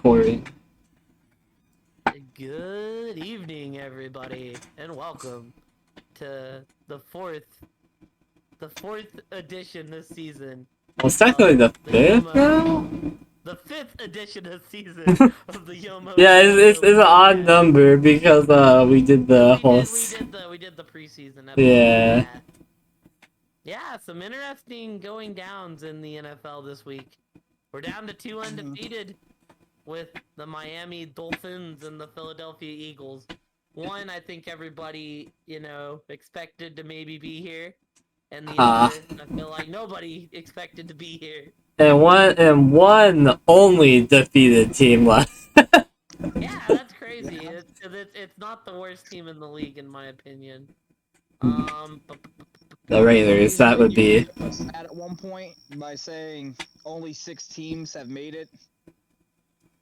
recording. Good evening, everybody, and welcome to the fourth edition this season. Well, it's technically the fifth Yomo, now? the fifth edition of season of the Yomo. Yeah, it's an odd number because we did the whole. We did the preseason episode. Yeah. Yeah, some interesting going downs in the NFL this week. We're down to 2 undefeated with the Miami Dolphins and the Philadelphia Eagles. One, I think everybody, expected to maybe be here. And the other, I feel like nobody expected to be here. And one only defeated team left. Yeah, that's crazy. Yeah. It's not the worst team in the league, in my opinion. The Raiders, that would be. At one point by saying only 6 teams have made it.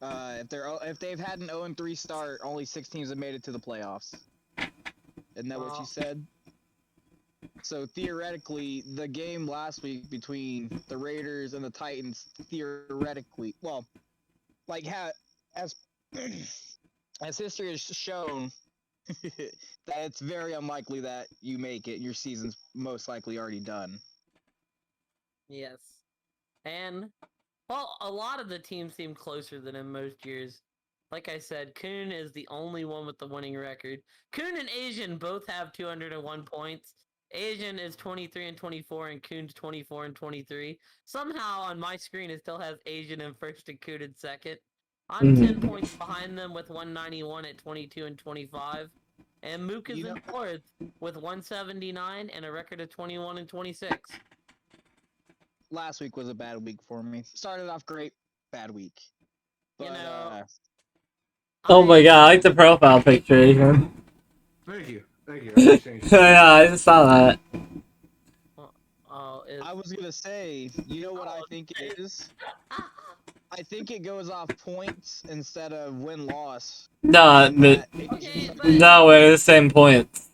If they've had an 0-3 start, only 6 teams have made it to the playoffs. Isn't that what you said? So theoretically, the game last week between the Raiders and the Titans, theoretically, well, like as history has shown, that it's very unlikely that you make it. Your season's most likely already done. Yes, and well, a lot of the teams seem closer than in most years. Like I said, Kuhn is the only one with the winning record. Kuhn and Asian both have 201 points. Asian is 23-24 and Kuhn's 24-23. Somehow on my screen it still has Asian in first and Kuhn in second. I'm 10 points behind them with 191 at 22-25. And Mook is in fourth with 179 and a record of 21-26. Last week was a bad week for me. Started off great, bad week. But, oh my god, I like the profile picture, Adrian. Thank you. Yeah, I just saw that. I was gonna say, you know what I think it is? I think it goes off points instead of win-loss. No, no, we're the same points.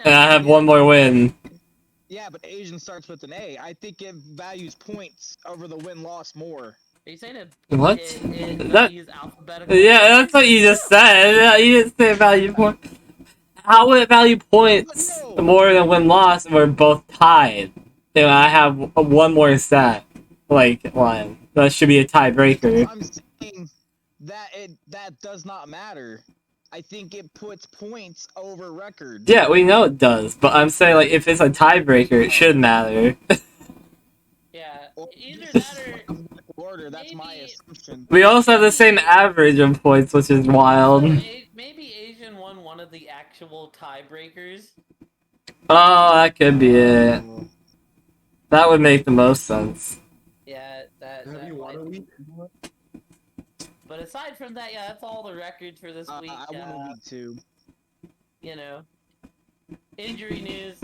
And I have one more win. Yeah, but Asian starts with an A. I think it values points over the win-loss more. Are you saying it? What? It values alphabetical? Yeah, that's what you just said. You didn't say value points. How would it value points more than win-loss and we're both tied? I have one more stat. Like, one. That should be a tiebreaker. I'm saying that does not matter. I think it puts points over record. Yeah, we know it does, but I'm saying, like, if it's a tiebreaker, it should matter. Yeah, either that or... Order, that's my assumption. We also have the same average of points, which is wild. Maybe Asian won one of the actual tiebreakers. Oh, that could be it. That would make the most sense. Yeah, that Have you won a week? But aside from that, yeah, that's all the records for this week. I won a week too. Injury news.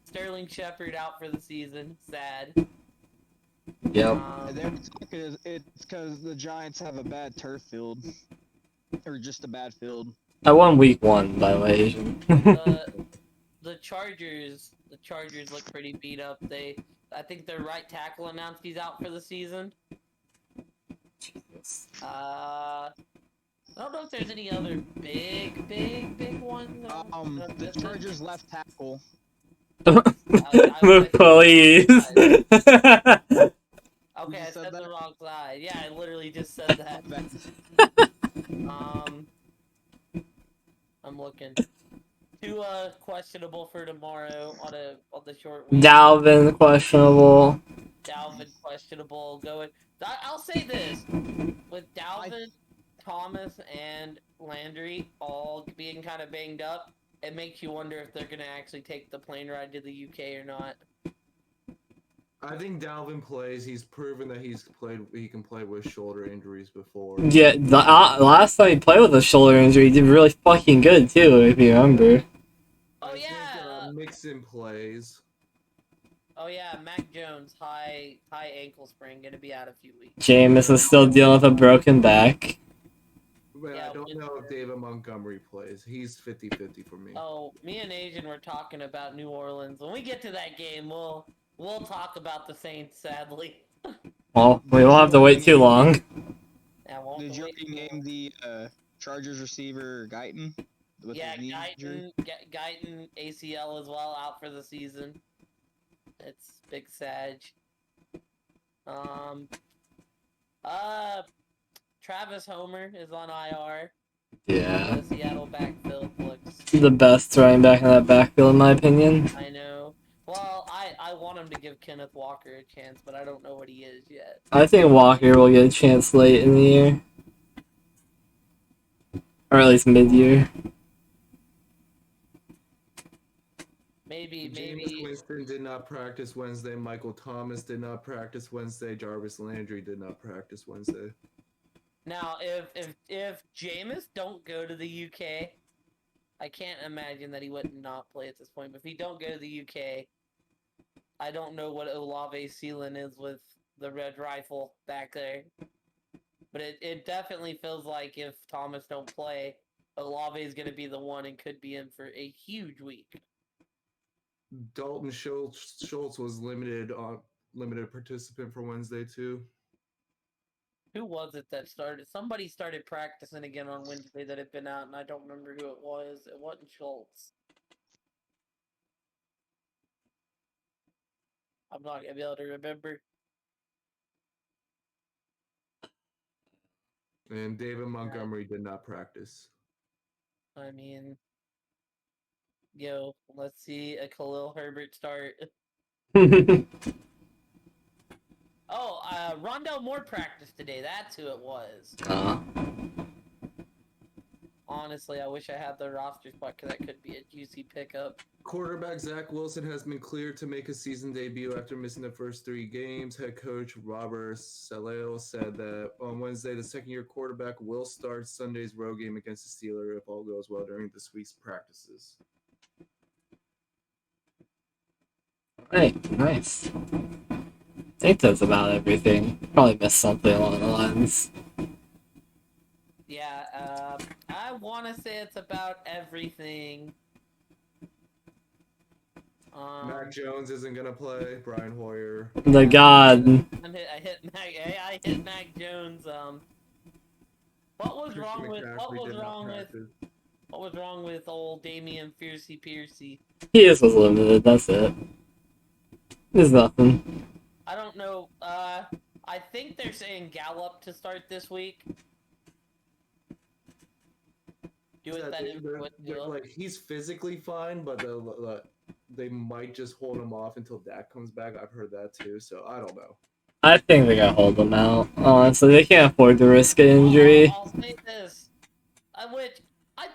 Sterling Shepard out for the season. Sad. Yep. It's because the Giants have a bad turf field. Or just a bad field. I won week 1, by the way. The Chargers look pretty beat up. I think their right tackle announced he's out for the season. Jesus. I don't know if there's any other big ones. The Chargers left tackle. Please. Okay, I said the wrong side. Yeah, I literally just said that. I'm looking. Tua questionable for tomorrow on the short week. Dalvin questionable. Dalvin questionable. I'll say this: with Dalvin, Thomas, and Landry all being kind of banged up, it makes you wonder if they're gonna actually take the plane ride to the UK or not. I think Dalvin plays. He's proven that he can play with shoulder injuries before. Yeah, last time he played with a shoulder injury, he did really fucking good too, if you remember. Oh yeah. Mixing plays. Oh yeah, Mac Jones, high ankle sprain, gonna be out a few weeks. Jameis is still dealing with a broken back. But yeah, I don't know if David Montgomery plays. He's 50-50 for me. Oh, me and Asian were talking about New Orleans. When we get to that game, we'll talk about the Saints, sadly. Well, we won't have to wait too long. I won't Did you wait already name the Chargers receiver Guyton? With Yeah, his knee injury? Guyton ACL as well, out for the season. It's big Sag. Um, Travis Homer is on IR. Yeah. The Seattle backfield looks. The best running back in that backfield, in my opinion. I know. Well, I want him to give Kenneth Walker a chance, but I don't know what he is yet. I think Walker will get a chance late in the year. Or at least mid-year. Maybe. Jameis Winston did not practice Wednesday. Michael Thomas did not practice Wednesday. Jarvis Landry did not practice Wednesday. Now, if Jameis don't go to the UK, I can't imagine that he would not play at this point. But if he don't go to the UK, I don't know what Olave's ceiling is with the red rifle back there. But it definitely feels like if Thomas don't play, Olave is going to be the one and could be in for a huge week. Dalton Schultz was limited participant for Wednesday too. Who was it that started? Somebody started practicing again on Wednesday that had been out, and I don't remember who it was. It wasn't Schultz. I'm not going to be able to remember. And David Montgomery did not practice. I mean, let's see a Khalil Herbert start. Oh, Rondell Moore practiced today. That's who it was. Honestly, I wish I had the roster spot because that could be a juicy pickup. Quarterback Zach Wilson has been cleared to make a season debut after missing the first 3 games. Head coach Robert Saleh said that on Wednesday, the second-year quarterback will start Sunday's road game against the Steelers if all goes well during this week's practices. Right, nice. I think that's about everything. Probably missed something along the lines. Yeah, I want to say it's about everything. Mac Jones isn't going to play. Brian Hoyer. The God. I hit Mac Jones. What was wrong with old Damian Piercy? He just was limited, that's it. There's nothing. I don't know. I think they're saying Gallup to start this week. Like he's physically fine, but they might just hold him off until Dak comes back. I've heard that too, so I don't know. I think they gotta hold him out. Honestly, they can't afford to risk an injury. I'll say this. I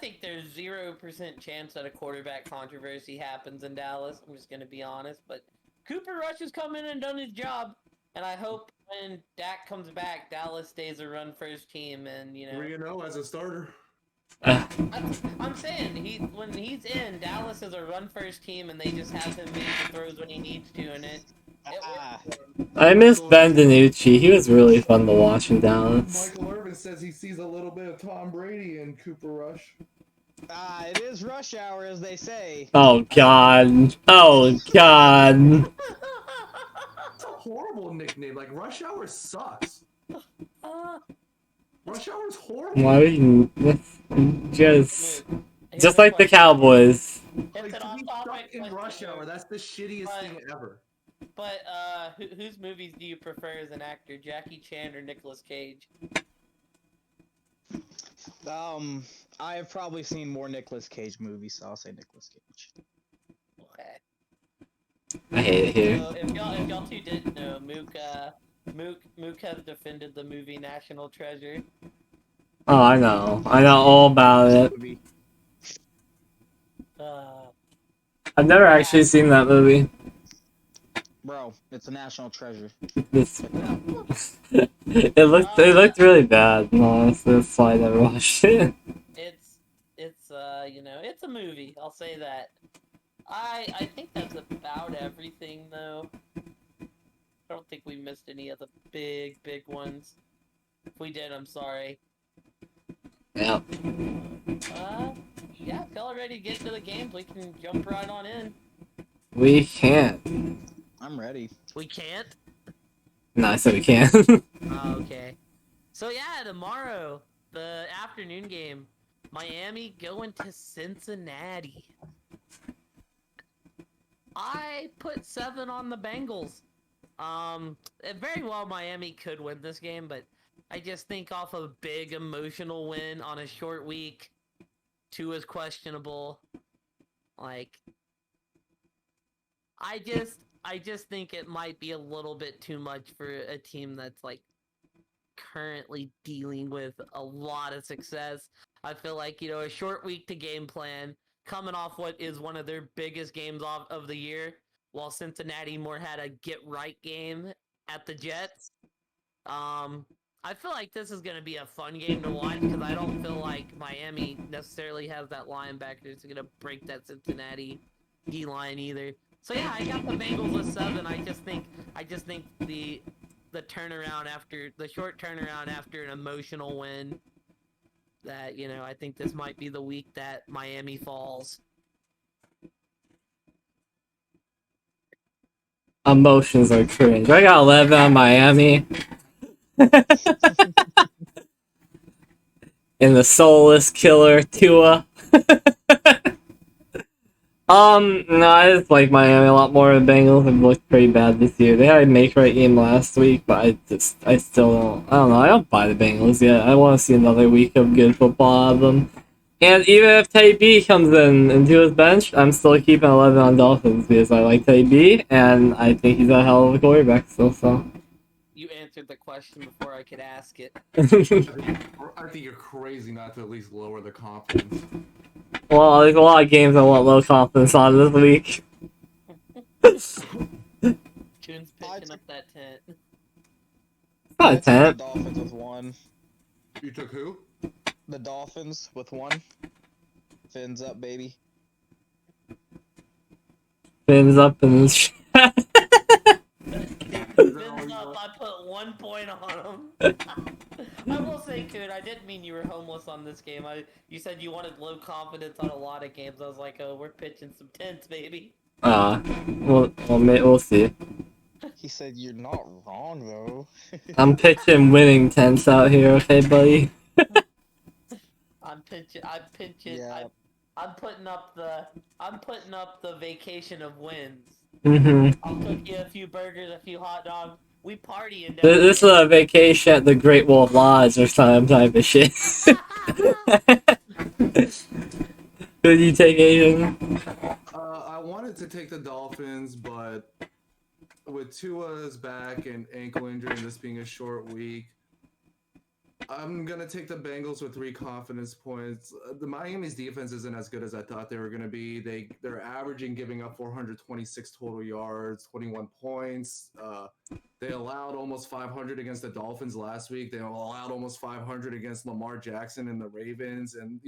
think there's 0% chance that a quarterback controversy happens in Dallas. I'm just gonna be honest, but Cooper Rush has come in and done his job, and I hope when Dak comes back, Dallas stays a run-first team, and 3-0 as a starter. I'm saying when he's in, Dallas is a run-first team, and they just have him make the throws when he needs to, and it works for him. I miss Ben DiNucci. He was really fun to watch in Dallas. Michael Irvin says he sees a little bit of Tom Brady in Cooper Rush. It is rush hour, as they say. Oh God! Oh God! It's a horrible nickname. Like Rush Hour sucks. Rush Hour is horrible. Why would you just like the Cowboys? It's an off-topic in question, Rush Hour. That's the shittiest thing ever. But whose movies do you prefer as an actor, Jackie Chan or Nicolas Cage? I have probably seen more Nicolas Cage movies, so I'll say Nicolas Cage. Okay. I hate it here. So if y'all two didn't know, Mook has defended the movie National Treasure. Oh, I know all about it. I've never actually seen that movie. Bro, it's a national treasure. It looked really bad. Honestly, that's why I never watched it. It's a movie. I'll say that. I think that's about everything, though. I don't think we missed any of the big ones. If we did, I'm sorry. Yeah. Yeah, if y'all are ready to get into the games, we can jump right on in. We can't. I'm ready. We can't? No, I said we can't. Oh, okay. So yeah, tomorrow, the afternoon game, Miami going to Cincinnati. I put 7 on the Bengals. Very well Miami could win this game, but I just think off a big emotional win on a short week, Tua is questionable. Like, I just think it might be a little bit too much for a team that's like currently dealing with a lot of success. I feel like, a short week to game plan, coming off what is one of their biggest games of the year, while Cincinnati more had a get right game at the Jets. I feel like this is going to be a fun game to watch because I don't feel like Miami necessarily has that linebacker that's going to break that Cincinnati D line either. So yeah, I got the Bengals with 7. I just think the turnaround after the short turnaround after an emotional win, that I think this might be the week that Miami falls. Emotions are cringe. I got 11 on Miami. And the soulless killer Tua. No, I just like Miami a lot more. The Bengals have looked pretty bad this year. They had a make-right game last week, but I still don't. I don't know. I don't buy the Bengals yet. I want to see another week of good football out of them. And even if Teddy B comes in into his bench, I'm still keeping 11 on Dolphins because I like Teddy B, and I think he's a hell of a quarterback still. So. You answered the question before I could ask it. I think you're crazy not to at least lower the confidence. Well, there's a lot of games I want low confidence on this week. June's picking up that tent. It's not a I took the tent. Dolphins with 1. You took who? The Dolphins with 1. Fins up, baby. Fins up in the chat. Fins up, I put 1 point on him. I will say, Coon, I didn't mean you were homeless on this game. You said you wanted low confidence on a lot of games. I was like, oh, we're pitching some tents, baby. We'll see. He said you're not wrong though. I'm pitching winning tents out here, okay, buddy? I'm pitching. Yeah. I'm putting up the vacation of wins. Mm-hmm. I'll cook you a few burgers, a few hot dogs. We partying down This is a vacation at the Great Wall Lodge or some type of shit. Who do you take, Asian? I wanted to take the Dolphins, but with Tua's back and ankle injury and this being a short week, I'm gonna take the Bengals with 3 confidence points. The Miami's defense isn't as good as I thought they were gonna be. They're averaging giving up 426 total yards, 21 points. They allowed almost 500 against the Dolphins last week. They allowed almost 500 against Lamar Jackson and the Ravens. And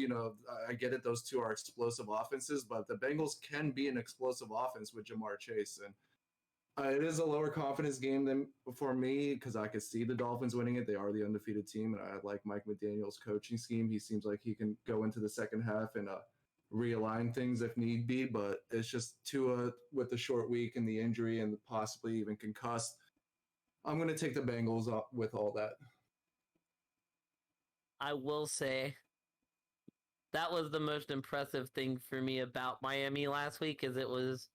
I get it; those two are explosive offenses, but the Bengals can be an explosive offense with Jamar Chase. And it is a lower confidence game than for me because I could see the Dolphins winning it. They are the undefeated team, and I like Mike McDaniel's coaching scheme. He seems like he can go into the second half and realign things if need be. But it's just Tua with the short week and the injury and possibly even concussed. I'm going to take the Bengals with all that. I will say that was the most impressive thing for me about Miami last week, is it was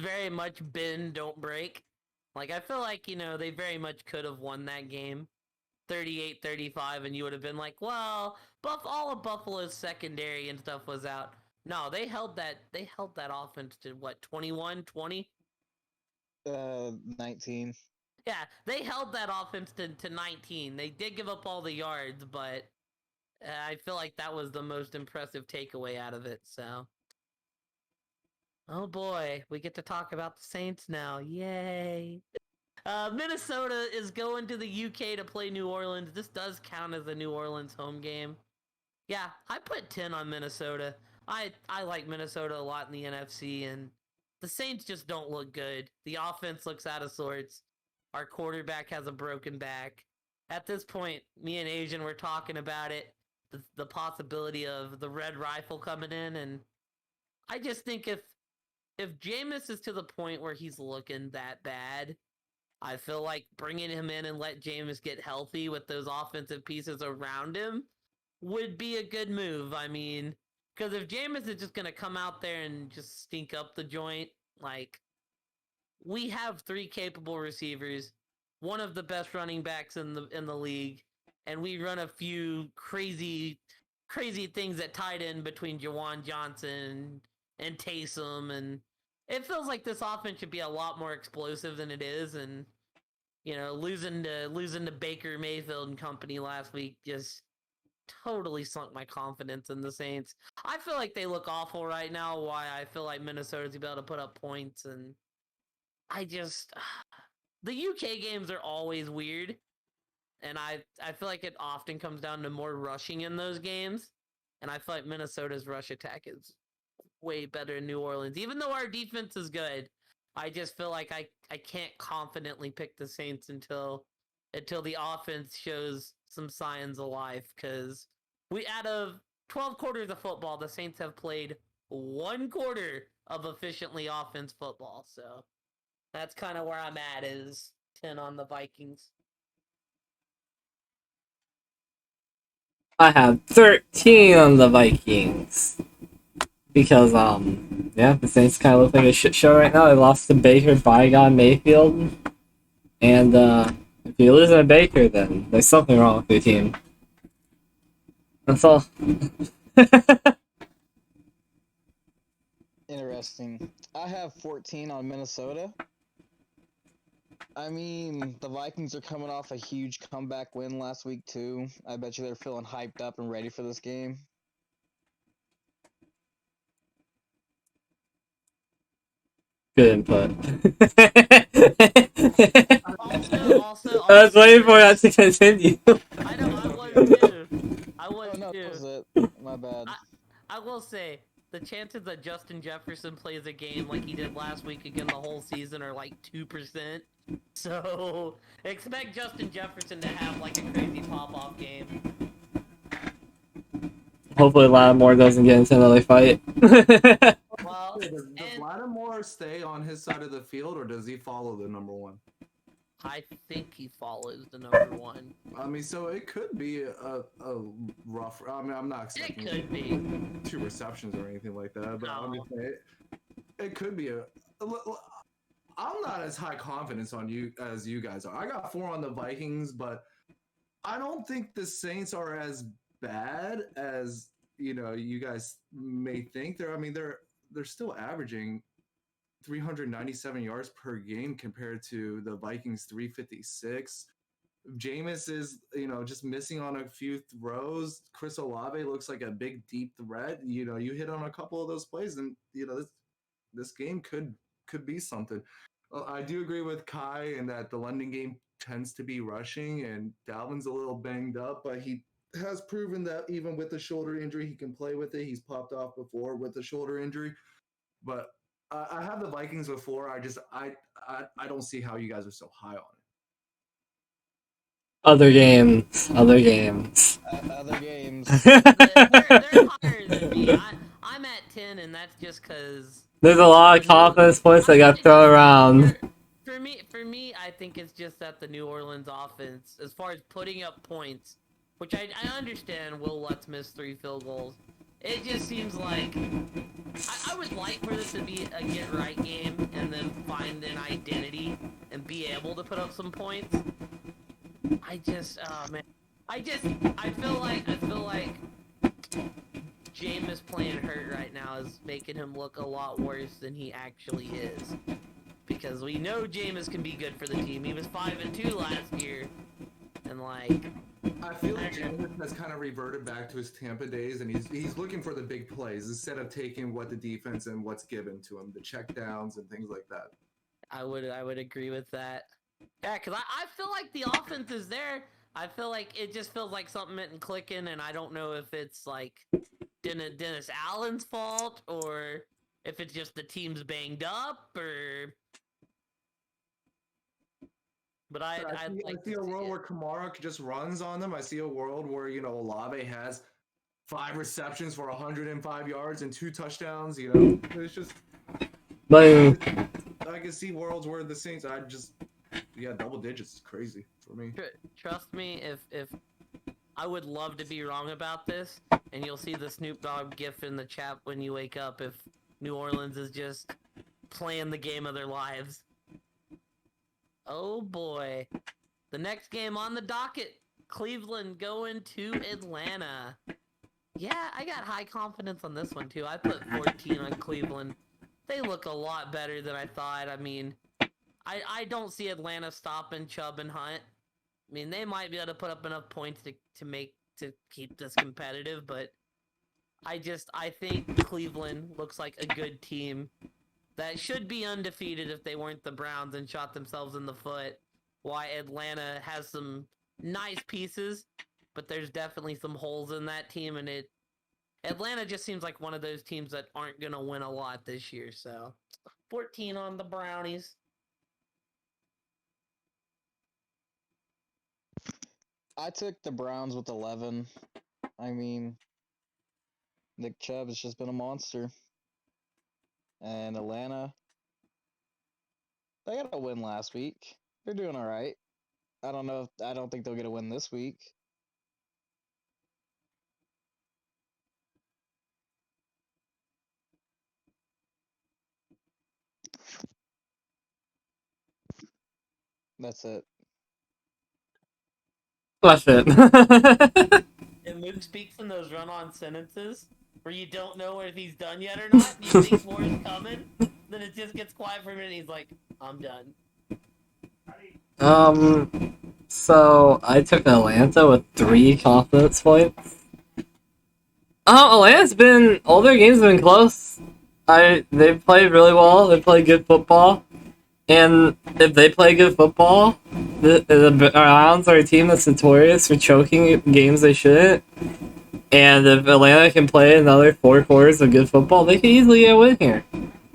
very much bend, don't break. Like, I feel like, they very much could have won that game 38-35, and you would have been like, well, all of Buffalo's secondary and stuff was out. No, they held that offense to what, 21, 20? 19. Yeah, they held that offense to 19. They did give up all the yards, but I feel like that was the most impressive takeaway out of it, so. Oh boy, we get to talk about the Saints now. Yay. Minnesota is going to the UK to play New Orleans. This does count as a New Orleans home game. Yeah, I put 10 on Minnesota. I like Minnesota a lot in the NFC, and the Saints just don't look good. The offense looks out of sorts. Our quarterback has a broken back. At this point, me and Asian were talking about it, the possibility of the red rifle coming in, and I just think if Jameis is to the point where he's looking that bad, I feel like bringing him in and let Jameis get healthy with those offensive pieces around him would be a good move. I mean, because if Jameis is just going to come out there and just stink up the joint, like, we have 3 capable receivers, one of the best running backs in the league, and we run a few crazy things at tight end between Jawan Johnson and Taysom, and it feels like this offense should be a lot more explosive than it is. And losing to Baker Mayfield and company last week just totally sunk my confidence in the Saints. I feel like they look awful right now. Why I feel like Minnesota's able to put up points, and I just the UK games are always weird, and I feel like it often comes down to more rushing in those games, and I feel like Minnesota's rush attack is way better than New Orleans. Even though our defense is good, I just feel like I can't confidently pick the Saints until the offense shows some signs of life. Because we out of 12 quarters of football, the Saints have played 1 quarter of efficiently offense football. So that's kind of where I'm at, is 10 on the Vikings. I have 13 on the Vikings. Because, yeah, the Saints kind of look like a shit show right now. They lost to Baker, Bygone, Mayfield. And, if you're losing to Baker, then there's something wrong with your team. That's all. Interesting. I have 14 on Minnesota. I mean, the Vikings are coming off a huge comeback win last week, too. I bet you they're feeling hyped up and ready for this game. Good input. Also, I was waiting for that to continue. I know I was too. I was Oh, no, too. that was it. My bad. I will say, the chances that Justin Jefferson plays a game like he did last week again the whole season are like 2%. So expect Justin Jefferson to have like a crazy pop-off game. Hopefully Lattimore doesn't get into another fight. Well, Does and Lattimore stay on his side of the field, or does he follow the number 1? I think he follows the number 1. I mean, so it could be a rough. I mean, I'm not It expecting could be. 2 receptions or anything like that, but No. I'm just saying it could be I'm not as high confidence on you as you guys are. I got 4 on the Vikings, but I don't think the Saints are as bad as you guys may think. They're still averaging 397 yards per game compared to the Vikings 356. Jameis is, just missing on a few throws. Chris Olave looks like a big deep threat. You hit on a couple of those plays, and this game could be something. I do agree with Kai in that the London game tends to be rushing, and Dalvin's a little banged up, but he has proven that even with the shoulder injury, he can play with it. He's popped off before with the shoulder injury, but I have the Vikings before. I don't see how you guys are so high on it. Other games. Other games. Other games. They're higher than me. I'm at 10, and that's just because There's a lot of confidence points that got thrown around. For me, I think it's just that the New Orleans offense, as far as putting up points, which I understand Will Lutz missed 3 field goals. It just seems like I would like for this to be a get right game and then find an identity and be able to put up some points. Oh man, I feel like Jameis playing hurt right now is making him look a lot worse than he actually is. Because we know Jameis can be good for the team. He was 5-2 last year, and like I feel like Jameis has kind of reverted back to his Tampa days, and he's looking for the big plays instead of taking what the defense and what's given to him, the check downs and things like that. I would agree with that. Yeah, because I feel like the offense is there. I feel like it just feels like something isn't clicking, and I don't know if it's like Dennis Allen's fault or if it's just the team's banged up or. But I see a world where Kamara just runs on them. I see a world where Olave has 5 receptions for 105 yards and 2 touchdowns. It's just. But I can see worlds where the Saints. Yeah, double digits is crazy for me. Trust me, if I would love to be wrong about this, and you'll see the Snoop Dogg gif in the chat when you wake up if New Orleans is just playing the game of their lives. Oh boy. The next game on the docket, Cleveland going to Atlanta. Yeah, I got high confidence on this one too. I put 14 on Cleveland. They look a lot better than I thought. I mean, I don't see Atlanta stopping Chubb and Hunt. I mean, they might be able to put up enough points to keep this competitive, but I think Cleveland looks like a good team that should be undefeated if they weren't the Browns and shot themselves in the foot. Why Atlanta has some nice pieces, but there's definitely some holes in that team, and Atlanta just seems like one of those teams that aren't gonna win a lot this year. So, 14 on the Brownies. I took the Browns with 11. I mean, Nick Chubb has just been a monster. And Atlanta, they got a win last week. They're doing all right. I don't think they'll get a win this week. That's it. That's it. And Luke speaks in those run-on sentences where you don't know if he's done yet or not. You think more is coming, then it just gets quiet for a minute. And he's like, "I'm done." So I took Atlanta with 3 confidence points. Atlanta's been all their games have been close. They've played really well. They play good football, and if they play good football, the Browns are a team that's notorious for choking games they shouldn't. And if Atlanta can play another 4 quarters of good football, they can easily get a win here.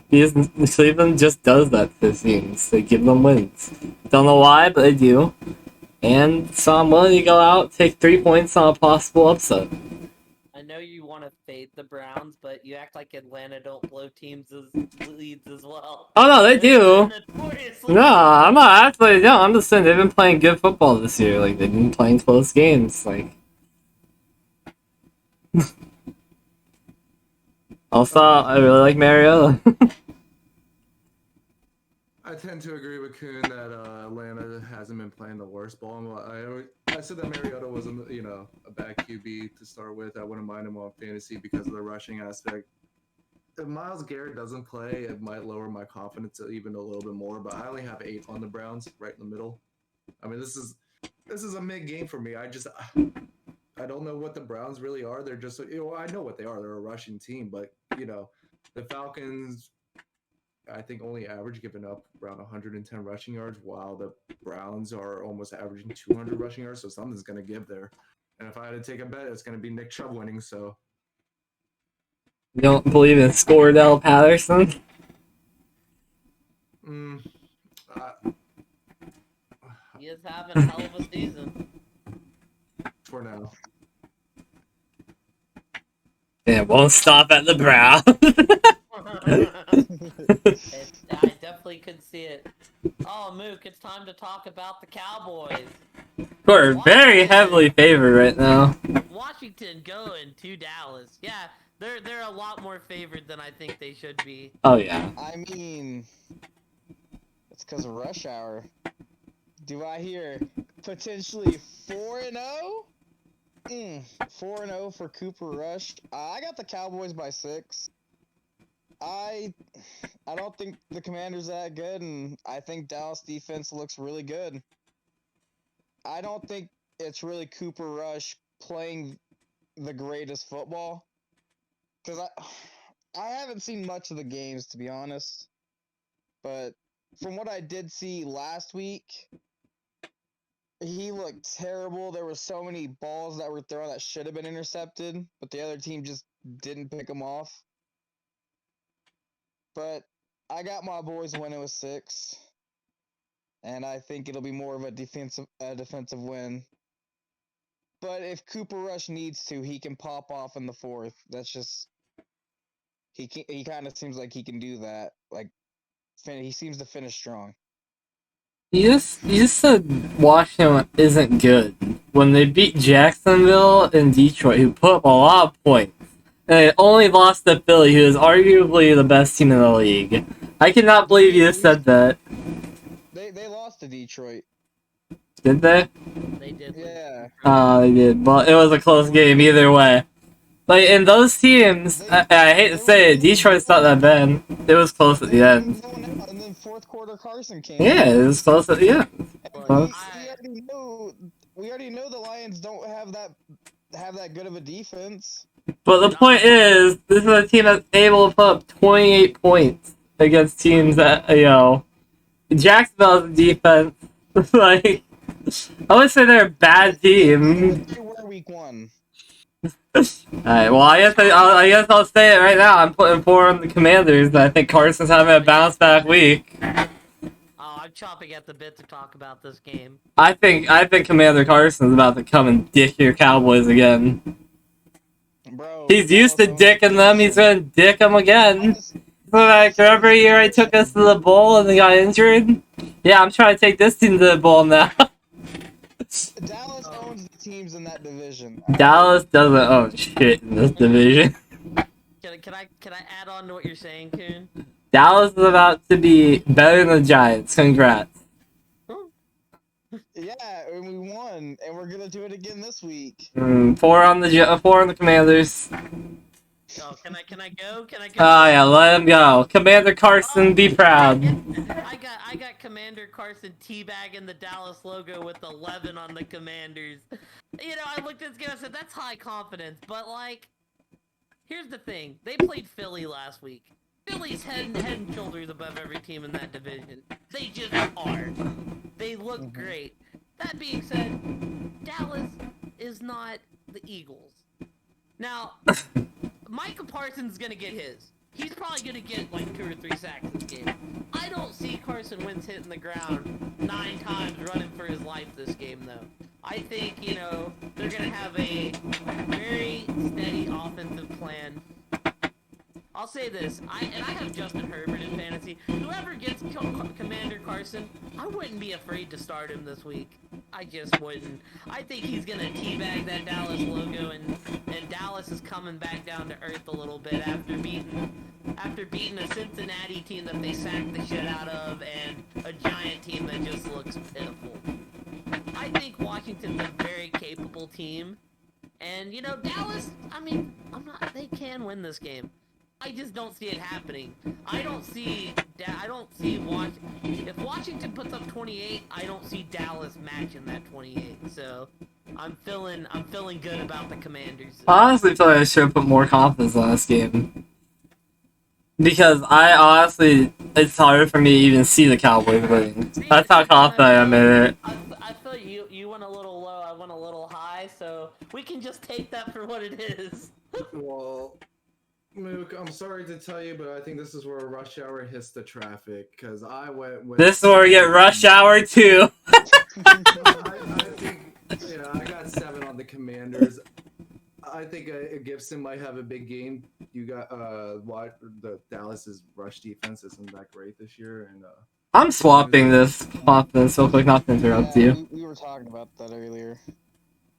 Cleveland just does that to the teams. They give them wins. Don't know why, but they do. And so I'm willing to go out, take 3 points on a possible upset. I know you want to fade the Browns, but you act like Atlanta don't blow teams' leads as well. Oh no, they do. They're notoriously- No, I'm not actually. No, I'm just saying they've been playing good football this year. Like they've been playing close games. Like also, I really like Mariota. I tend to agree with Kuhn that Atlanta hasn't been playing the worst ball. I said that Mariota wasn't, a bad QB to start with. I wouldn't mind him on fantasy because of the rushing aspect. If Myles Garrett doesn't play, it might lower my confidence even a little bit more. But I only have 8 on the Browns, right in the middle. I mean, this is a mid game for me. I don't know what the Browns really are. They're just, I know what they are. They're a rushing team, but the Falcons, I think, only average giving up around 110 rushing yards, while the Browns are almost averaging 200 rushing yards. So something's going to give there. And if I had to take a bet, it's going to be Nick Chubb winning. So You don't believe in Scordell Patterson? He is having a hell of a season. For now. It won't stop at the Browns. I definitely could see it. Oh, Mook, it's time to talk about the Cowboys. We're very heavily favored right now. Washington going to Dallas. Yeah, they're a lot more favored than I think they should be. Oh yeah. I mean, it's because of rush hour. Do I hear potentially 4-0? 4-0 for Cooper Rush. I got the Cowboys by 6. I don't think the Commanders that good, and I think Dallas defense looks really good. I don't think it's really Cooper Rush playing the greatest football, because I haven't seen much of the games, to be honest. But from what I did see last week, he looked terrible. There were so many balls that were thrown that should have been intercepted, but the other team just didn't pick them off. But I got my boys winning with 6, and I think it'll be more of a defensive win. But if Cooper Rush needs to, he can pop off in the 4th. That's just he kind of seems like he can do that. Like he seems to finish strong. You just said Washington isn't good. When they beat Jacksonville and Detroit, who put up a lot of points, and they only lost to Philly, who is arguably the best team in the league. I cannot believe you just said that. They lost to Detroit. Did they? They did. lose. Yeah. They did. Well, it was a close game either way. Like, in those teams, I hate to say it, Detroit's not that bad. It was close at the end. And then fourth quarter Carson came. Yeah, it was close at the end. Look, Well, We already know the Lions don't have that good of a defense. But the point is, this is a team that's able to put up 28 points against teams that, Jacksonville's defense, like, I would say they're a bad team. They were week 1. Alright, well, I guess I'll say it right now. I'm putting 4 on the Commanders. I think Carson's having a bounce back week. Oh, I'm chopping at the bit to talk about this game. I think Commander Carson's about to come and dick your Cowboys again. Bro, He's used to dicking them. He's gonna dick them again. So, like, remember a year I took us to the bowl and they got injured? Yeah, I'm trying to take this team to the bowl now. Dallas owns the teams in that division. Dallas doesn't own shit in this division. Can I add on to what you're saying, Coon? Dallas is about to be better than the Giants. Congrats. Yeah, and we won, and we're gonna do it again this week. 4 on the Commanders. Oh, can I go? Can I go? Oh yeah, let him go. Commander Carson, be proud. I got Commander Carson teabagging the Dallas logo with 11 on the Commanders. You know, I looked at this game and said, that's high confidence, but like, here's the thing. They played Philly last week. Philly's head and shoulders above every team in that division. They just are. They look great. That being said, Dallas is not the Eagles. Now, Micah Parsons is gonna get his. He's probably gonna get like 2 or 3 sacks this game. I don't see Carson Wentz hitting the ground 9 times running for his life this game, though. I think, they're gonna have a very steady offensive plan. I'll say this, I have Justin Herbert in fantasy. Whoever gets Commander Carson, I wouldn't be afraid to start him this week. I just wouldn't. I think he's gonna teabag that Dallas logo, and Dallas is coming back down to earth a little bit after beating a Cincinnati team that they sacked the shit out of, and a Giant team that just looks pitiful. I think Washington's a very capable team, and Dallas. I mean, they can win this game. I just don't see it happening. I don't see if Washington puts up 28, I don't see Dallas matching that 28. So I'm feeling good about the Commanders. I honestly feel like I should have put more confidence on this game. Because it's hard for me to even see the Cowboys winning. That's how confident I am in it. I feel you went a little low, I went a little high, so we can just take that for what it is. Well, Mook, I'm sorry to tell you, but I think this is where rush hour hits the traffic, because I went with... This is where we get rush hour 2. I think, I got 7 on the Commanders. I think Gibson might have a big game. You got, the Dallas's rush defense isn't that great this year, and, I'm swapping this confidence real quick, not to interrupt you. We were talking about that earlier.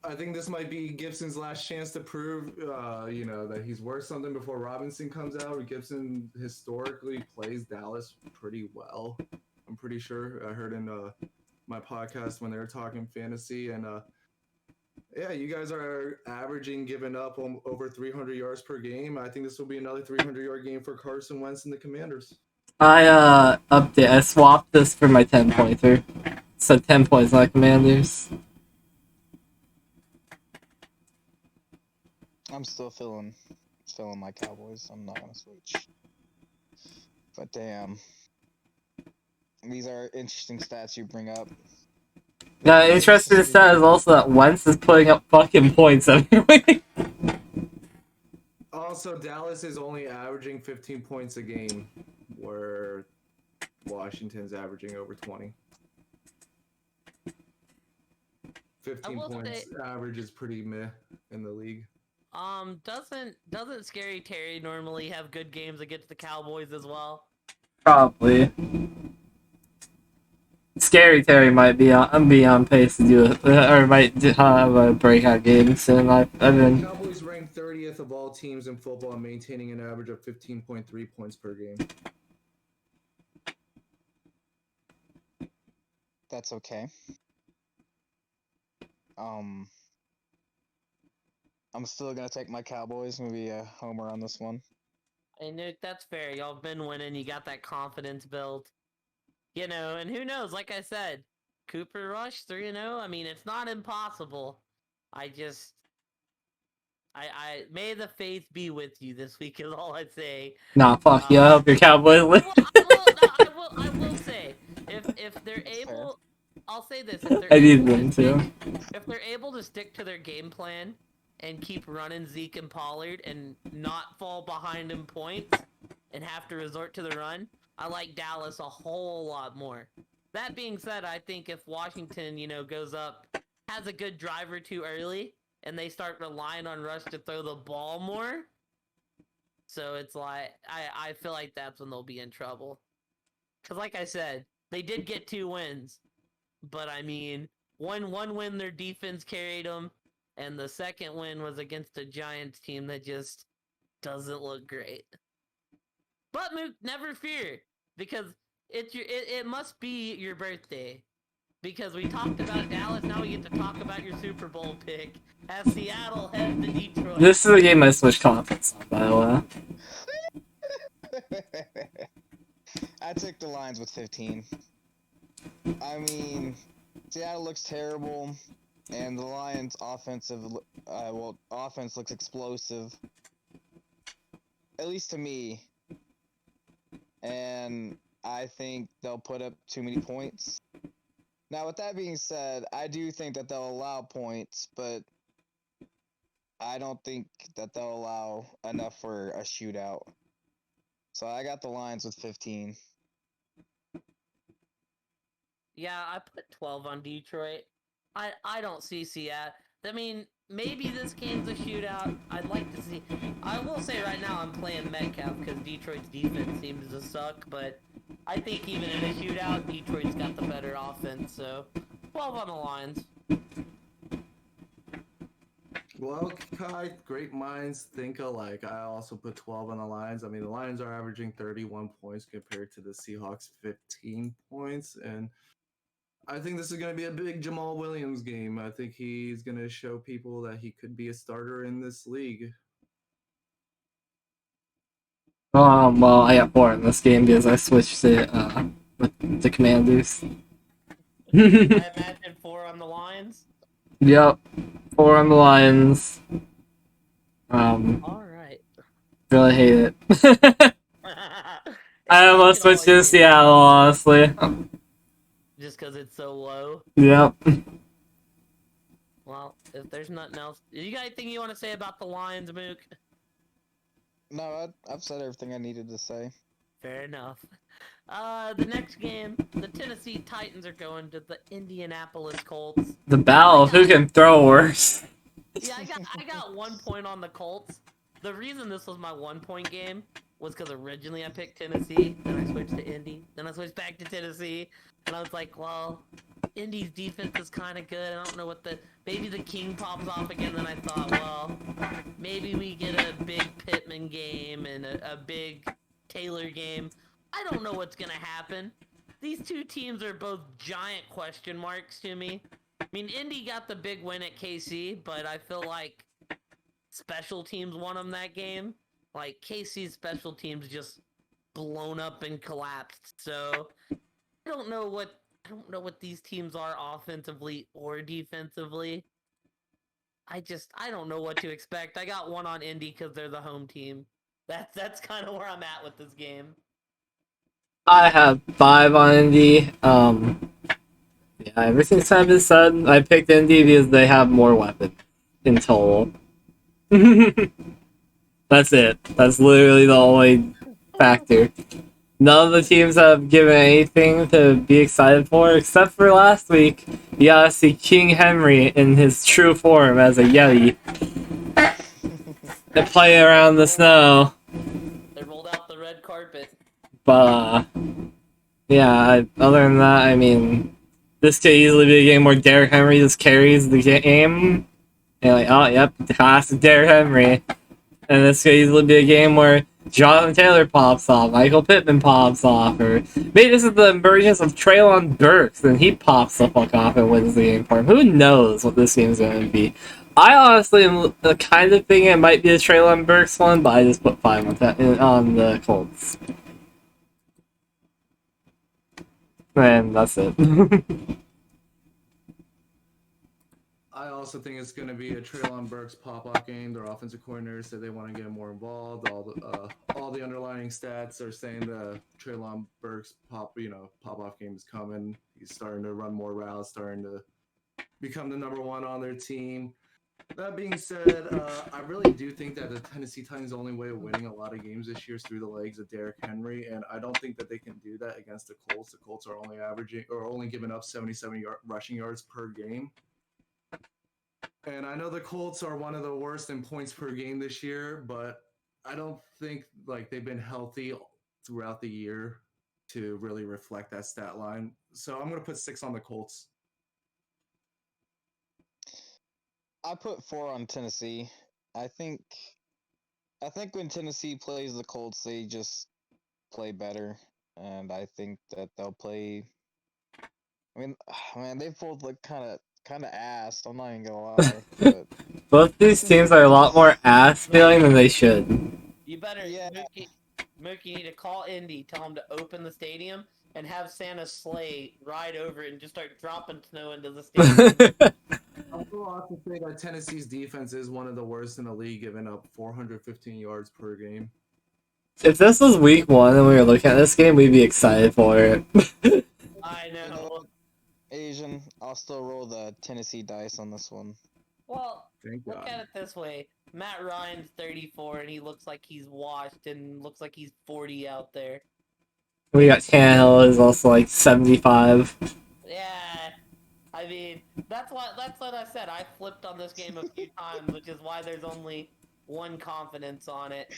I think this might be Gibson's last chance to prove, that he's worth something before Robinson comes out. Gibson historically plays Dallas pretty well. I'm pretty sure. I heard in my podcast when they were talking fantasy, and yeah, you guys are averaging giving up over 300 yards per game. I think this will be another 300-yard game for Carson Wentz and the Commanders. I swapped this for my 10 pointer. So 10 points on the Commanders. I'm still feeling my Cowboys. I'm not gonna switch. But damn, these are interesting stats you bring up. Yeah, interesting stat is also that Wentz is putting up fucking points every week. Also, Dallas is only averaging 15 points a game, where Washington's averaging over 20. 15 points average is pretty meh in the league. Doesn't Scary Terry normally have good games against the Cowboys as well? Probably. Scary Terry might be on pace to do it, or might have a breakout game soon. I've been. Cowboys ranked 30th of all teams in football, maintaining an average of 15.3 points per game. That's okay. I'm still gonna take my Cowboys. Maybe a homer on this one. Hey, Nuke, that's fair. Y'all have been winning. You got that confidence built. You know, and who knows? Like I said, Cooper Rush 3-0. I mean, it's not impossible. I may the faith be with you this week is all I'd say. Nah, fuck you. I hope your Cowboys win. I will say, if they're That's able, I'll say this: if they're I need able to them too. if they're able to stick to their game plan and keep running Zeke and Pollard and not fall behind in points and have to resort to the run, I like Dallas a whole lot more. That being said, I think if Washington, goes up, has a good drive or two early, and they start relying on Rush to throw the ball more, so it's like, I feel like that's when they'll be in trouble. Because like I said, they did get 2 wins, but I mean, one win their defense carried them, and the second win was against a Giants team that just doesn't look great. But Mook, never fear, because it must be your birthday. Because we talked about Dallas, now we get to talk about your Super Bowl pick as Seattle heads to Detroit. This is a game I switched confidence on, by the way. I took the Lions with 15. I mean, Seattle looks terrible, and the Lions' offense looks explosive. At least to me. And I think they'll put up too many points. Now, with that being said, I do think that they'll allow points, but I don't think that they'll allow enough for a shootout. So I got the Lions with 15. Yeah, I put 12 on Detroit. I don't see Seattle. I mean, maybe this game's a shootout. I'd like to see. I will say right now I'm playing Metcalf because Detroit's defense seems to suck, but I think even in a shootout, Detroit's got the better offense, so 12 on the Lions. Well, Kai, great minds think alike. I also put 12 on the Lions. I mean, the Lions are averaging 31 points compared to the Seahawks' 15 points, and I think this is going to be a big Jamal Williams game. I think he's going to show people that he could be a starter in this league. Well, I got 4 in this game because I switched it with the Commanders. I imagine 4 on the Lions. Yep, 4 on the Lions. All right. Really hate it. I almost switched to Seattle, honestly. Just because it's so low. Yep. Well, if there's nothing else, you got anything you want to say about the Lions, Mook? No, I've said everything I needed to say. Fair enough. The next game, the Tennessee Titans are going to the Indianapolis Colts. The battle of who can throw worse. Yeah, I got 1 point on the Colts. The reason this was my 1 point game was because originally I picked Tennessee, then I switched to Indy, then I switched back to Tennessee, and I was like, well, Indy's defense is kind of good. I don't know maybe the King pops off again. Then I thought, well, maybe we get a big Pittman game and a big Taylor game. I don't know what's gonna happen. These two teams are both giant question marks to me. I mean, Indy got the big win at KC, but I feel like special teams won them that game. Like, KC's special teams just blown up and collapsed. So I don't know what these teams are offensively or defensively. I don't know what to expect. I got 1 on Indy because they're the home team. That's kind of where I'm at with this game. I have 5 on Indy. Yeah, everything's kind of been said. I picked Indy because they have more weapons in total. That's it. That's literally the only factor. None of the teams have given anything to be excited for, except for last week. You gotta see King Henry in his true form as a Yeti. They play around the snow. They rolled out the red carpet. But, yeah, other than that, I mean, this could easily be a game where Derrick Henry just carries the game. And like, oh, yep, classic Derrick Henry. And this could easily be a game where Jonathan Taylor pops off, Michael Pittman pops off, or maybe this is the emergence of Treylon Burks, and he pops the fuck off and wins the game for him. Who knows what this game's going to be? I honestly am kind of thinking it might be the Treylon Burks one, but I just put 5 on the Colts. And that's it. I also think it's going to be a Treylon Burks pop-off game. Their offensive coordinators said they want to get more involved. All the underlying stats are saying the Treylon Burks pop-off game is coming. He's starting to run more routes, starting to become the number one on their team. That being said, I really do think that the Tennessee Titans' only way of winning a lot of games this year is through the legs of Derrick Henry, and I don't think that they can do that against the Colts. The Colts are only giving up 77 rushing yards per game. And I know the Colts are one of the worst in points per game this year, but I don't think like they've been healthy throughout the year to really reflect that stat line. So I'm going to put 6 on the Colts. I put 4 on Tennessee. I think when Tennessee plays the Colts, they just play better, and I think that they'll play. I mean, man, they both look kind of assed. I'm not even gonna lie. But Both these teams are a lot more ass feeling than they should. You better, Yeah. Mookie, you need to call Indy, tell him to open the stadium, and have Santa's sleigh ride over it and just start dropping snow into the stadium. I will also say that Tennessee's defense is one of the worst in the league, giving up 415 yards per game. If this was week 1 and we were looking at this game, we'd be excited for it. I know. Asian, I'll still roll the Tennessee dice on this one. Well, Thank look God. at it this way. Matt Ryan's 34 and he looks like he's washed and looks like he's 40 out there. We got Tannehill is also like 75. Yeah. I mean, that's what I said. I flipped on this game a few times, which is why there's only 1 confidence on it.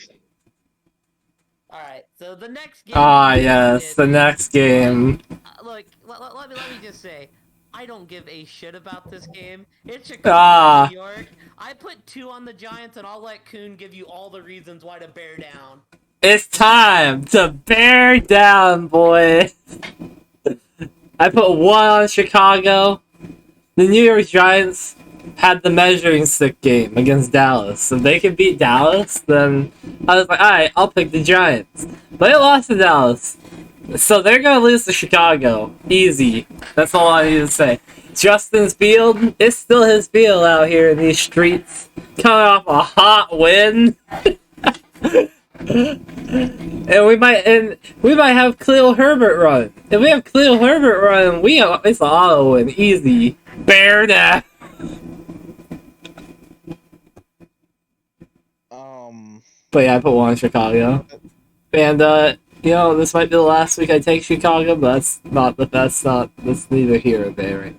Alright, so the next game... Ah, yes, the next game. Look, let me just say, I don't give a shit about this game. It's Chicago, New York. I put 2 on the Giants, and I'll let Kuhn give you all the reasons why to bear down. It's time to bear down, boy. I put 1 on Chicago. The New York Giants had the measuring stick game against Dallas. If they can beat Dallas, then I was like, alright, I'll pick the Giants. But they lost to Dallas. So they're gonna lose to Chicago. Easy. That's all I need to say. Justin's field, it's still his field out here in these streets. Coming off a hot win. And we might have Khalil Herbert run. If we have Khalil Herbert run, it's an auto win. Easy. Bear down. But yeah, I put 1 on Chicago. And this might be the last week I take Chicago, but that's neither here nor there right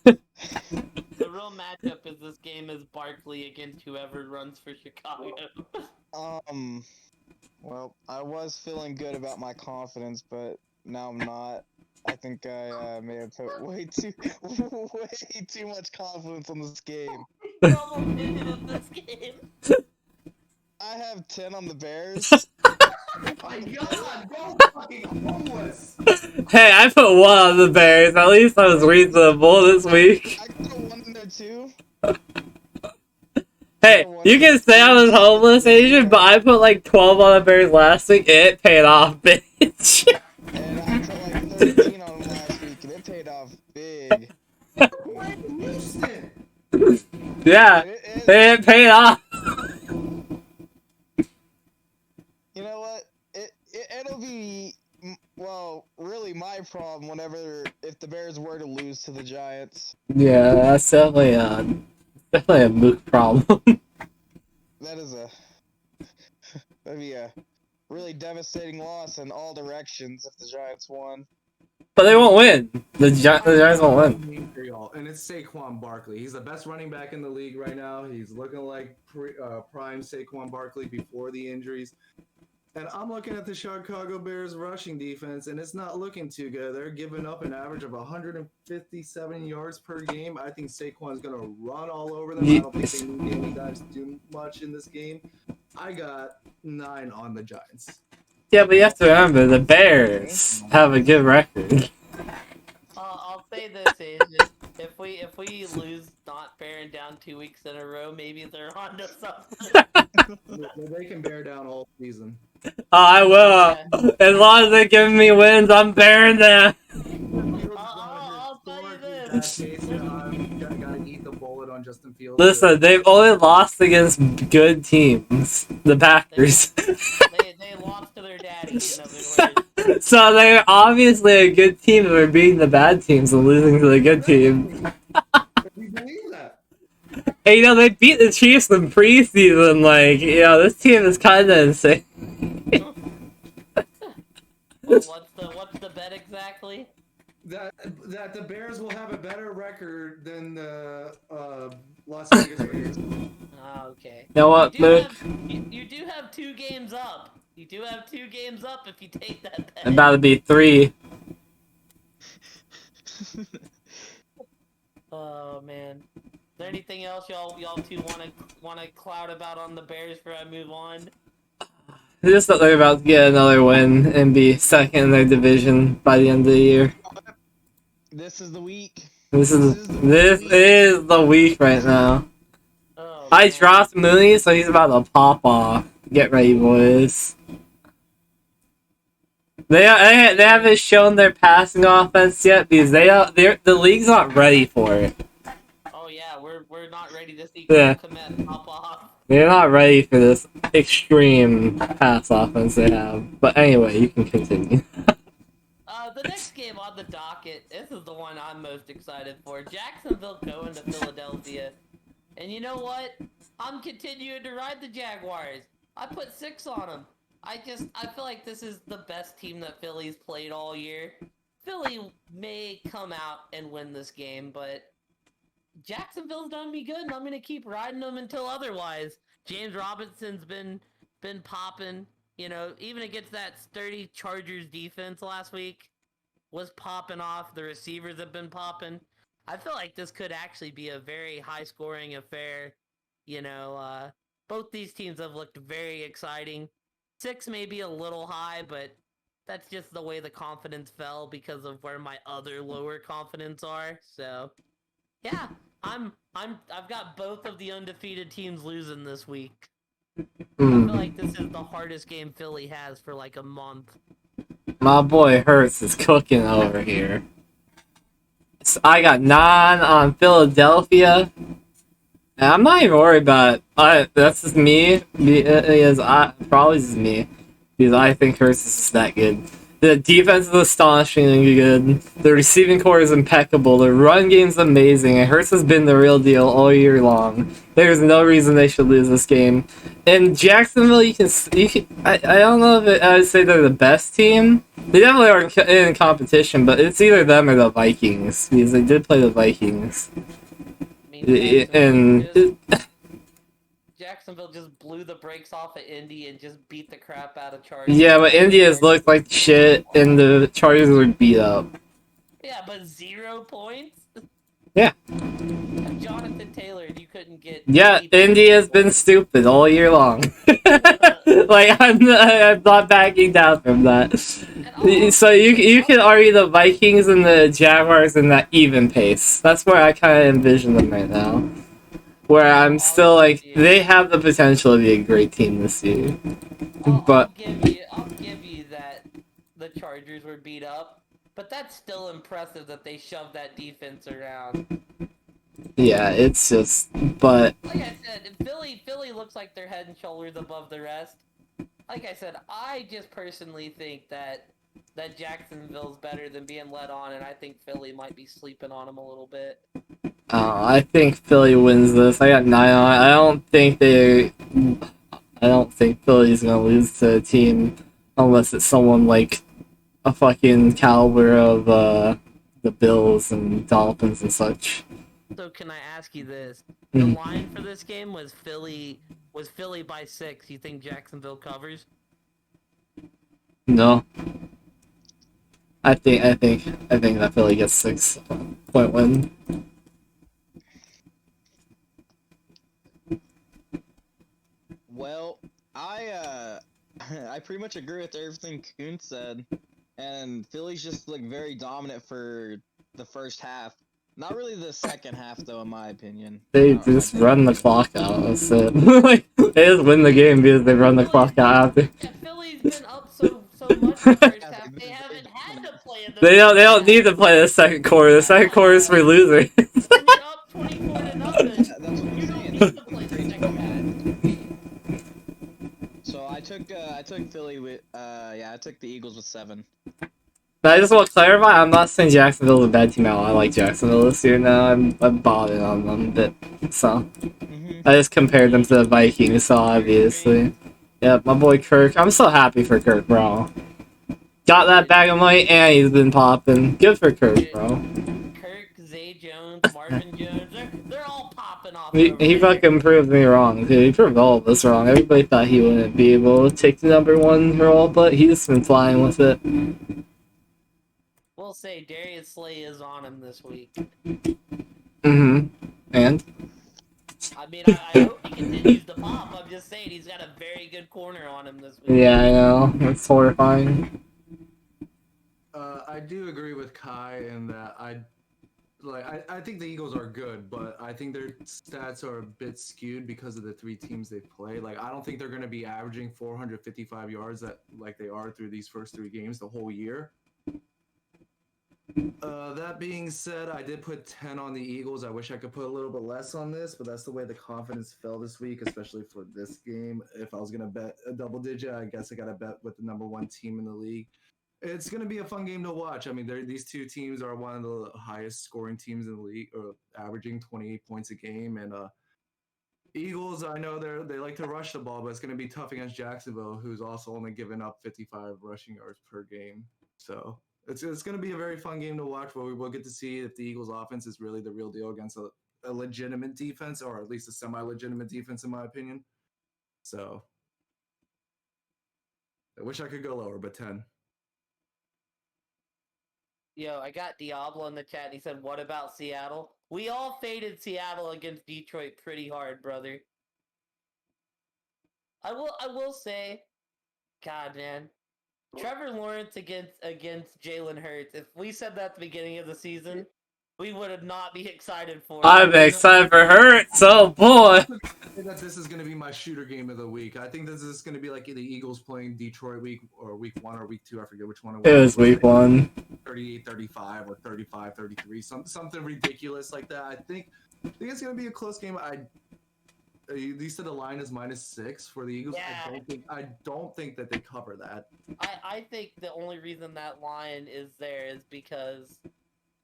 now. The real matchup is this game is Barkley against whoever runs for Chicago. Well, I was feeling good about my confidence, but now I'm not. I think I may have put way too much confidence on this game. Double digit in this game. I have 10 on the Bears. Oh my God, go fucking homeless! Hey, I put 1 on the Bears. At least I was reasonable this week. I put 1 in there too. Hey, you can say I was homeless, Asian, but I put like 12 on the Bears last week, and it paid off, bitch. And I put like 13 on them last week, and it paid off big. Houston! Yeah, it paid off. You know what? It'll be, well, really my problem if the Bears were to lose to the Giants. Yeah, that's definitely a moot problem. That'd be a really devastating loss in all directions if the Giants won. But they won't win. The Giants won't win. And it's Saquon Barkley. He's the best running back in the league right now. He's looking like prime Saquon Barkley before the injuries. And I'm looking at the Chicago Bears rushing defense, and it's not looking too good. They're giving up an average of 157 yards per game. I think Saquon's going to run all over them. I don't think they need Danny Dimes to do much in this game. I got 9 on the Giants. Yeah, but you have to remember, the Bears have a good record. I'll say this, Asian. If we lose not bearing down 2 weeks in a row, maybe they're onto something. They can bear down all season. I will. As long as they're giving me wins, I'm bearing them. I'll tell you Bad this. case, I'm gotta eat the bullet on Justin Fields. Listen, they've only lost against good teams. The Packers. They lost to their daddy, in other words. So they're obviously a good team and we're beating the bad teams and losing to the good team. We believe that. Hey, you know, they beat the Chiefs in preseason. Like, you know, this team is kind of insane. What's the bet exactly? That the Bears will have a better record than the Las Vegas Raiders. Okay. You know what, Luke? You do have 2 games up. You do have 2 games up if you take that bet. About to be 3. Oh man. Is there anything else y'all two wanna cloud about on the Bears before I move on? Just that they're about to get another win and be second in their division by the end of the year. This is the week. This is the week right now. Oh, I man. dropped Mooney, so he's about to pop off. Get ready, boys. They haven't shown their passing offense yet because the league's not ready for it. Oh yeah, we're not ready to see Yeah. Komet pop off. They're not ready for this extreme pass offense they have. But anyway, you can continue. The next game on the docket, this is the one I'm most excited for. Jacksonville going to Philadelphia. And you know what? I'm continuing to ride the Jaguars. I put 6 on them. I feel like this is the best team that Philly's played all year. Philly may come out and win this game, but Jacksonville's done me good, and I'm gonna keep riding them until otherwise. James Robinson's been popping, you know, even against that sturdy Chargers defense last week, was popping off. The receivers have been popping. I feel like this could actually be a very high-scoring affair. You know, both these teams have looked very exciting. 6 may be a little high, but that's just the way the confidence fell because of where my other lower confidence are. So, yeah, I've got both of the undefeated teams losing this week. I feel like this is the hardest game Philly has for like a month. My boy Hurts is cooking over here. So I got 9 on Philadelphia. And I'm not even worried about it. That's just me. Probably just me. Because I think Hurts is that good. The defense is astonishingly good. The receiving core is impeccable. The run game's amazing. And Hurts has been the real deal all year long. There's no reason they should lose this game. In Jacksonville, you can I don't know if I would say they're the best team. They definitely are in competition, but it's either them or the Vikings. Because they did play the Vikings. Jacksonville just blew the brakes off of Indy and just beat the crap out of Chargers. Yeah, but India's looked like shit, and the Chargers were beat up. Yeah, but 0 points? Yeah. Jonathan Taylor, you couldn't get... Yeah, India's been stupid all year long. Like, I'm not backing down from that. So you can argue the Vikings and the Jaguars in that even pace. That's where I kind of envision them right now. Where I'm still like, they have the potential to be a great team this year. But I'll give you that the Chargers were beat up, but that's still impressive that they shoved that defense around. yeah, it's just, but Like I said, Philly looks like they're head and shoulders above the rest. Like I said, I just personally think that Jacksonville's better than being led on, and I think Philly might be sleeping on them a little bit. I think Philly wins this. I got 9 on it. I don't think Philly's gonna lose to a team unless it's someone like a fucking caliber of the Bills and Dolphins and such. So can I ask you this? The line for this game was Philly by 6. You think Jacksonville covers? No. I think that Philly gets 6-point win. Well, I pretty much agree with everything Coon said, and Philly's just like very dominant for the first half. Not really the second half, though, in my opinion. They I just think run the clock out. That's it. Like, they just win the game because they run the clock out after. Yeah, Philly's been up so much in the first Yeah, half. they've They been very haven't had to dominant. play in the They second don't need half. to play the second quarter. The second quarter is for losers. When you're up 24-0, That's what I'm you don't saying. need to They've play been the very second half. dominant. So I took Philly with I took the Eagles with 7. But I just want to clarify, I'm not saying Jacksonville's a bad team at all. I like Jacksonville this year now. I'm balling on them a bit. So Mm-hmm. I just compared them to the Vikings, so obviously. Yep, my boy Kirk. I'm so happy for Kirk, bro. Got that bag of money and he's been popping. Good for Kirk, bro. Kirk, Zay Jones, Marvin Jones, they're all popping off He, over he there. fucking proved me wrong, dude. He proved all of us wrong. Everybody thought he wouldn't be able to take the #1 role, but he's been flying with it. We'll say Darius Slay is on him this week. Mm-hmm. And? I mean, I hope he continues to pop. I'm just saying he's got a very good corner on him this week. Yeah, I know. It's horrifying. I do agree with Kai in that I think the Eagles are good, but I think their stats are a bit skewed because of the 3 teams they play. Like, I don't think they're going to be averaging 455 yards like they are through these first 3 games the whole year. That being said, I did put 10 on the Eagles. I wish I could put a little bit less on this, but that's the way the confidence fell this week, especially for this game. If I was going to bet a double digit, I guess I got to bet with the #1 team in the league. It's going to be a fun game to watch. I mean, these 2 teams are one of the highest scoring teams in the league, or averaging 28 points a game. And Eagles, I know they like to rush the ball, but it's going to be tough against Jacksonville, who's also only given up 55 rushing yards per game. So it's going to be a very fun game to watch, where we will get to see if the Eagles' offense is really the real deal against a legitimate defense, or at least a semi-legitimate defense, in my opinion. So I wish I could go lower, but 10. Yo, I got Diablo in the chat and he said, "What about Seattle?" We all faded Seattle against Detroit pretty hard, brother. I will say, God, man, Trevor Lawrence against Jalen Hurts. If we said that at the beginning of the season, we would not be excited for it. I'm excited for Hurts. Oh boy. I think that this is going to be my shooter game of the week. I think this is going to be like the Eagles playing Detroit week 1 or week 2. I forget which one It was week 1. 38-35 or 35-33, something ridiculous like that. I think it's going to be a close game. You said the line is -6 for the Eagles. Yeah. I don't think that they cover that. I think the only reason that line is there is because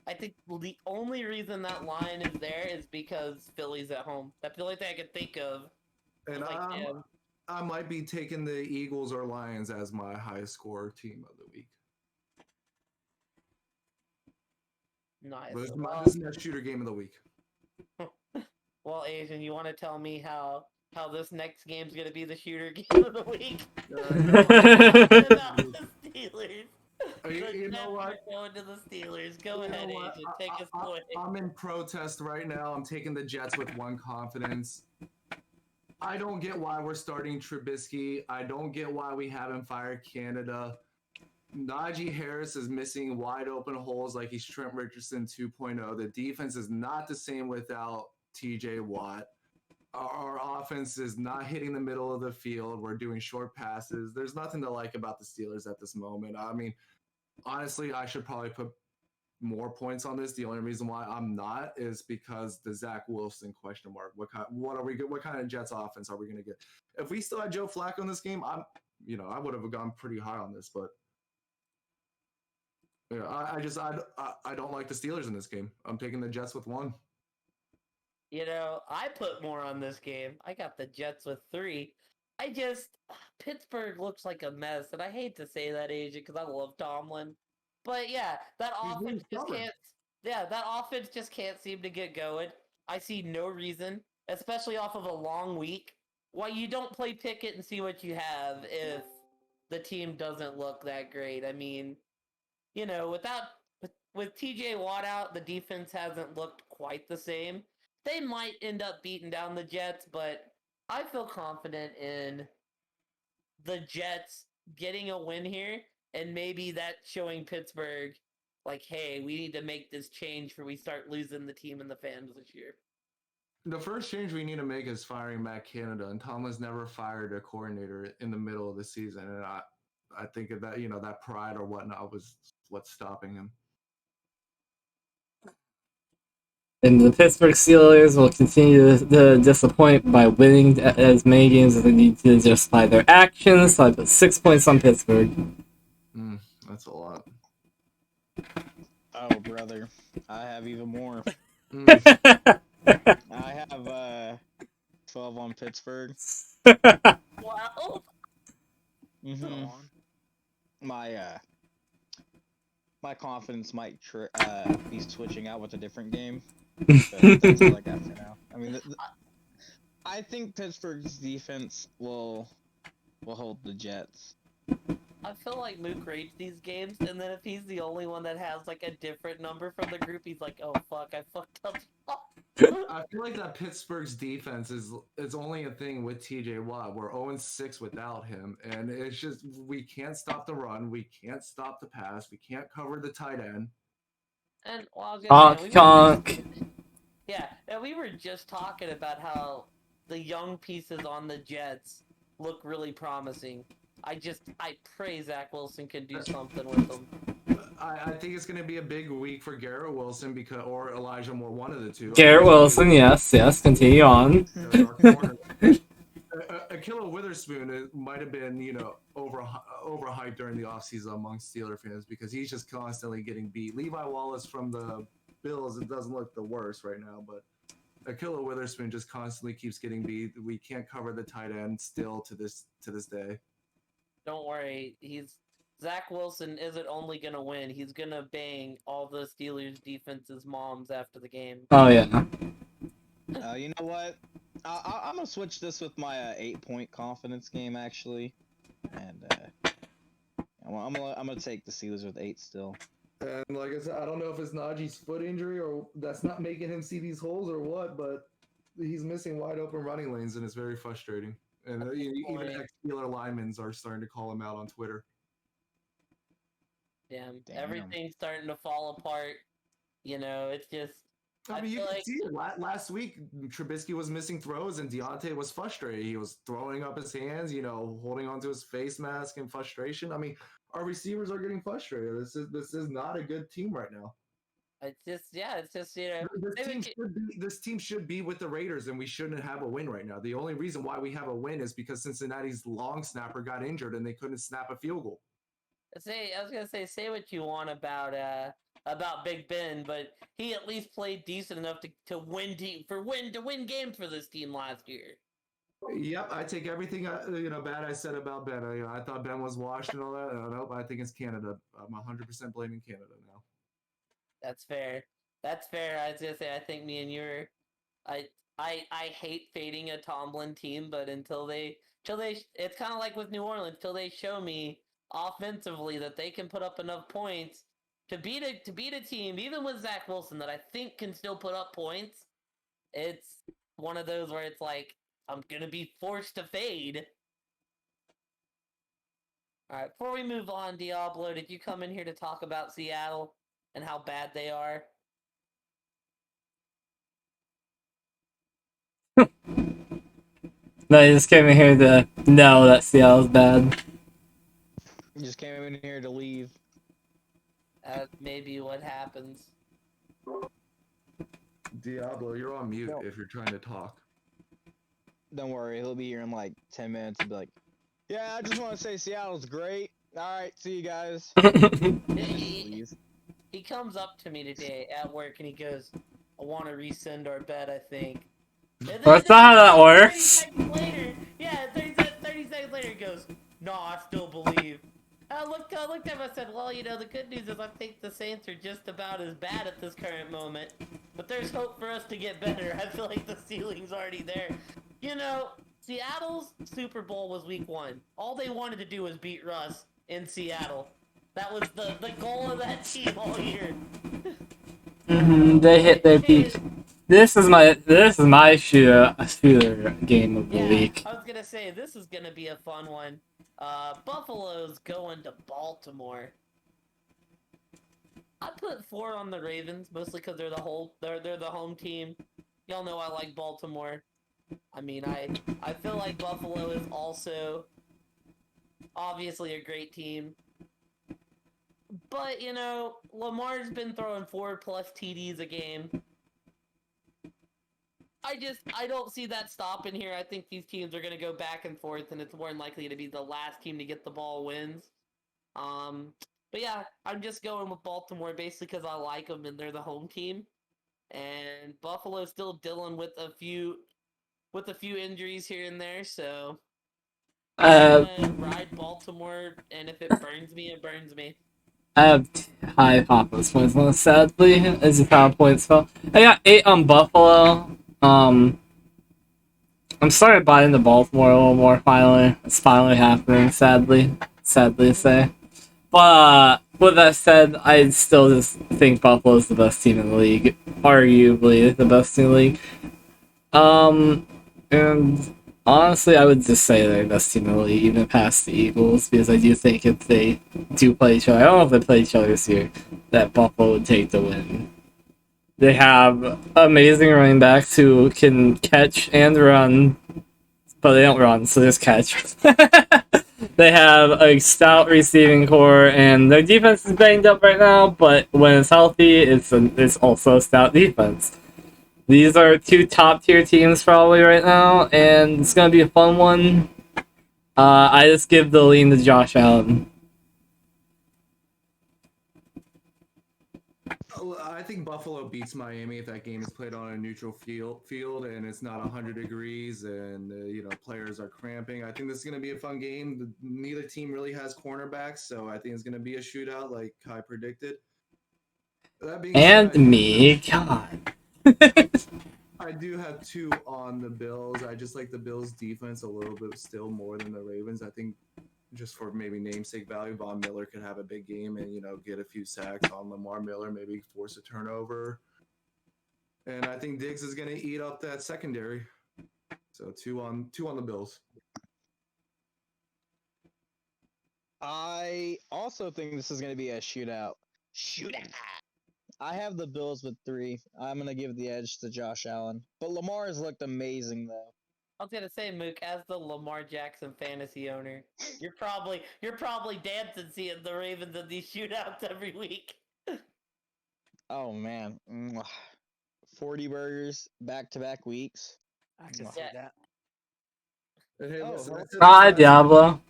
I think the only reason that line is there is because Philly's at home. That's the only thing I could think of. And I might be taking the Eagles or Lions as my highest score team of the week. Nice. This is my shooter game of the week. Well, Asian, you want to tell me how this next game's gonna be the shooter game of the week? About the Steelers. You know what? Going to the Steelers. Go ahead, Asian. Take us away. I'm in protest right now. I'm taking the Jets with 1 confidence. I don't get why we're starting Trubisky. I don't get why we haven't fired Canada. Najee Harris is missing wide open holes like he's Trent Richardson 2.0. The defense is not the same without TJ Watt. Our offense is not hitting the middle of the field. We're doing short passes. There's nothing to like about the Steelers at this moment. I mean, honestly, I should probably put more points on this. The only reason why I'm not is because the Zach Wilson question mark. What kind of Jets offense are we going to get? If we still had Joe Flacco in this game, I would have gone pretty high on this, but yeah, I don't like the Steelers in this game. I'm taking the Jets with 1. I put more on this game. I got the Jets with 3. Pittsburgh looks like a mess, and I hate to say that, Asian, because I love Tomlin. But yeah, that offense just can't. Yeah, that offense just can't seem to get going. I see no reason, especially off of a long week, why you don't play Pickett and see what you have the team doesn't look that great. I mean, you know, with TJ Watt out, the defense hasn't looked quite the same. They might end up beating down the Jets, but I feel confident in the Jets getting a win here, and maybe that showing Pittsburgh, like, hey, we need to make this change before we start losing the team and the fans this year. The first change we need to make is firing Matt Canada, and Tomlin's never fired a coordinator in the middle of the season, and I think that that pride or whatnot was what's stopping him. And the Pittsburgh Steelers will continue to disappoint by winning as many games as they need to just by their actions. So I put 6 points on Pittsburgh. That's a lot. Oh, brother. I have even more. I have 12 on Pittsburgh. Wow. Mm-hmm. My confidence might be switching out with a different game. But that's all I got for now. I mean, I think Pittsburgh's defense will hold the Jets. I feel like Mook rates these games, and then if he's the only one that has like a different number from the group, he's like, "Oh fuck, I fucked up." I feel like that Pittsburgh's defense is only a thing with TJ Watt. We're 0-6 without him, and it's just we can't stop the run, we can't stop the pass, we can't cover the tight end. And well, I was gonna say, Conk. yeah, and we were just talking about how the young pieces on the Jets look really promising. I pray Zach Wilson can do something with them. I think it's going to be a big week for Garrett Wilson or Elijah Moore, one of the two. Garrett Wilson, yes, continue on. Akilla Witherspoon might have been, overhyped during the offseason among Steeler fans because he's just constantly getting beat. Levi Wallace from the Bills, it doesn't look the worst right now, but Akilla Witherspoon just constantly keeps getting beat. We can't cover the tight end still to this day. Don't worry, Zach Wilson isn't only gonna win; he's gonna bang all the Steelers' defense's moms after the game. Oh yeah. You know what? I'm gonna switch this with my 8-point confidence game actually, and I'm gonna take the Steelers with 8 still. And like I said, I don't know if it's Najee's foot injury or that's not making him see these holes or what, but he's missing wide open running lanes, and it's very frustrating. And even ex-Steeler linemen are starting to call him out on Twitter. Damn. Everything's starting to fall apart. It's just. I mean, you can see it. Last week, Trubisky was missing throws, and Deontay was frustrated. He was throwing up his hands, holding onto his face mask in frustration. I mean, our receivers are getting frustrated. This is not a good team right now. This team should be with the Raiders, and we shouldn't have a win right now. The only reason why we have a win is because Cincinnati's long snapper got injured, and they couldn't snap a field goal. I was gonna say what you want about Big Ben, but he at least played decent enough to win games for this team last year. Yep, I take everything bad I said about Ben. I thought Ben was washed and all that. Nope, I think it's Canada. I'm 100% blaming Canada now. That's fair. I was gonna say I think me and you I hate fading a Tomlin team, but until they it's kind of like with New Orleans, till they show me offensively that they can put up enough points to beat a team, even with Zach Wilson, that I think can still put up points. It's one of those where it's like I'm gonna be forced to fade. All right, before we move on, Diablo, did you come in here to talk about Seattle and how bad they are? No, you just came in here to know that Seattle's bad. You just came in here to leave. Maybe what happens. Diablo, you're on mute if you're trying to talk. Don't worry, he'll be here in like 10 minutes and be like, yeah, I just want to say Seattle's great. All right, see you guys. He comes up to me today at work and he goes, I want to rescind our bet, I think. That's not how that works. 30 seconds later he goes, no, I still believe. I looked at him, I said, well, the good news is I think the Saints are just about as bad at this current moment. But there's hope for us to get better. I feel like the ceiling's already there. Seattle's Super Bowl was week 1. All they wanted to do was beat Russ in Seattle. That was the goal of that team all year. They hit their peak. This is my shooter game of the Yeah, week. I was gonna say this is gonna be a fun one. Buffalo's going to Baltimore. I put 4 on the Ravens, mostly because they're the home team. Y'all know I like Baltimore. I mean, I feel like Buffalo is also obviously a great team. But, you know, Lamar's been throwing 4+ TDs a game. I don't see that stopping here. I think these teams are going to go back and forth, and it's more than likely to be the last team to get the ball wins. But yeah, I'm just going with Baltimore basically because I like them and they're the home team. And Buffalo's still dealing with a few injuries here and there, so I'm gonna ride Baltimore, and if it burns me, it burns me. I have high confidence points on this, sadly, as a power points fell. I got 8 on Buffalo. I'm starting to buy into Baltimore a little more finally. It's finally happening, sadly to say. But with that said, I still just think Buffalo's the best team in the league. Arguably the best team in the league. And honestly, I would just say they're the best team in the league, even past the Eagles, because I do think if they do play each other, I don't know if they play each other this year, that Buffalo would take the win. They have amazing running backs who can catch and run, but they don't run, so just catch. They have a stout receiving core, and their defense is banged up right now, but when it's healthy, it's also a stout defense. These are 2 top-tier teams probably right now, and it's going to be a fun one. I just give the lean to Josh Allen. I think Buffalo beats Miami if that game is played on a neutral field and it's not 100 degrees and players are cramping. I think this is going to be a fun game. Neither team really has cornerbacks, so I think it's going to be a shootout like Kai predicted. That being And said, me, God. I do have 2 on the Bills. I just like the Bills' defense a little bit still more than the Ravens. I think just for maybe namesake value, Von Miller could have a big game and get a few sacks on Lamar Miller, maybe force a turnover. And I think Diggs is going to eat up that secondary. So 2 on the Bills. I also think this is going to be a shootout. Shootout. I have the Bills with 3. I'm going to give the edge to Josh Allen. But Lamar has looked amazing, though. I was gonna say, Mook, as the Lamar Jackson fantasy owner, you're probably dancing seeing the Ravens in these shootouts every week. Oh, man. 40 burgers back-to-back weeks. I can see Yeah. that. Hey, Oh, listen, I said this Hi, last Diablo.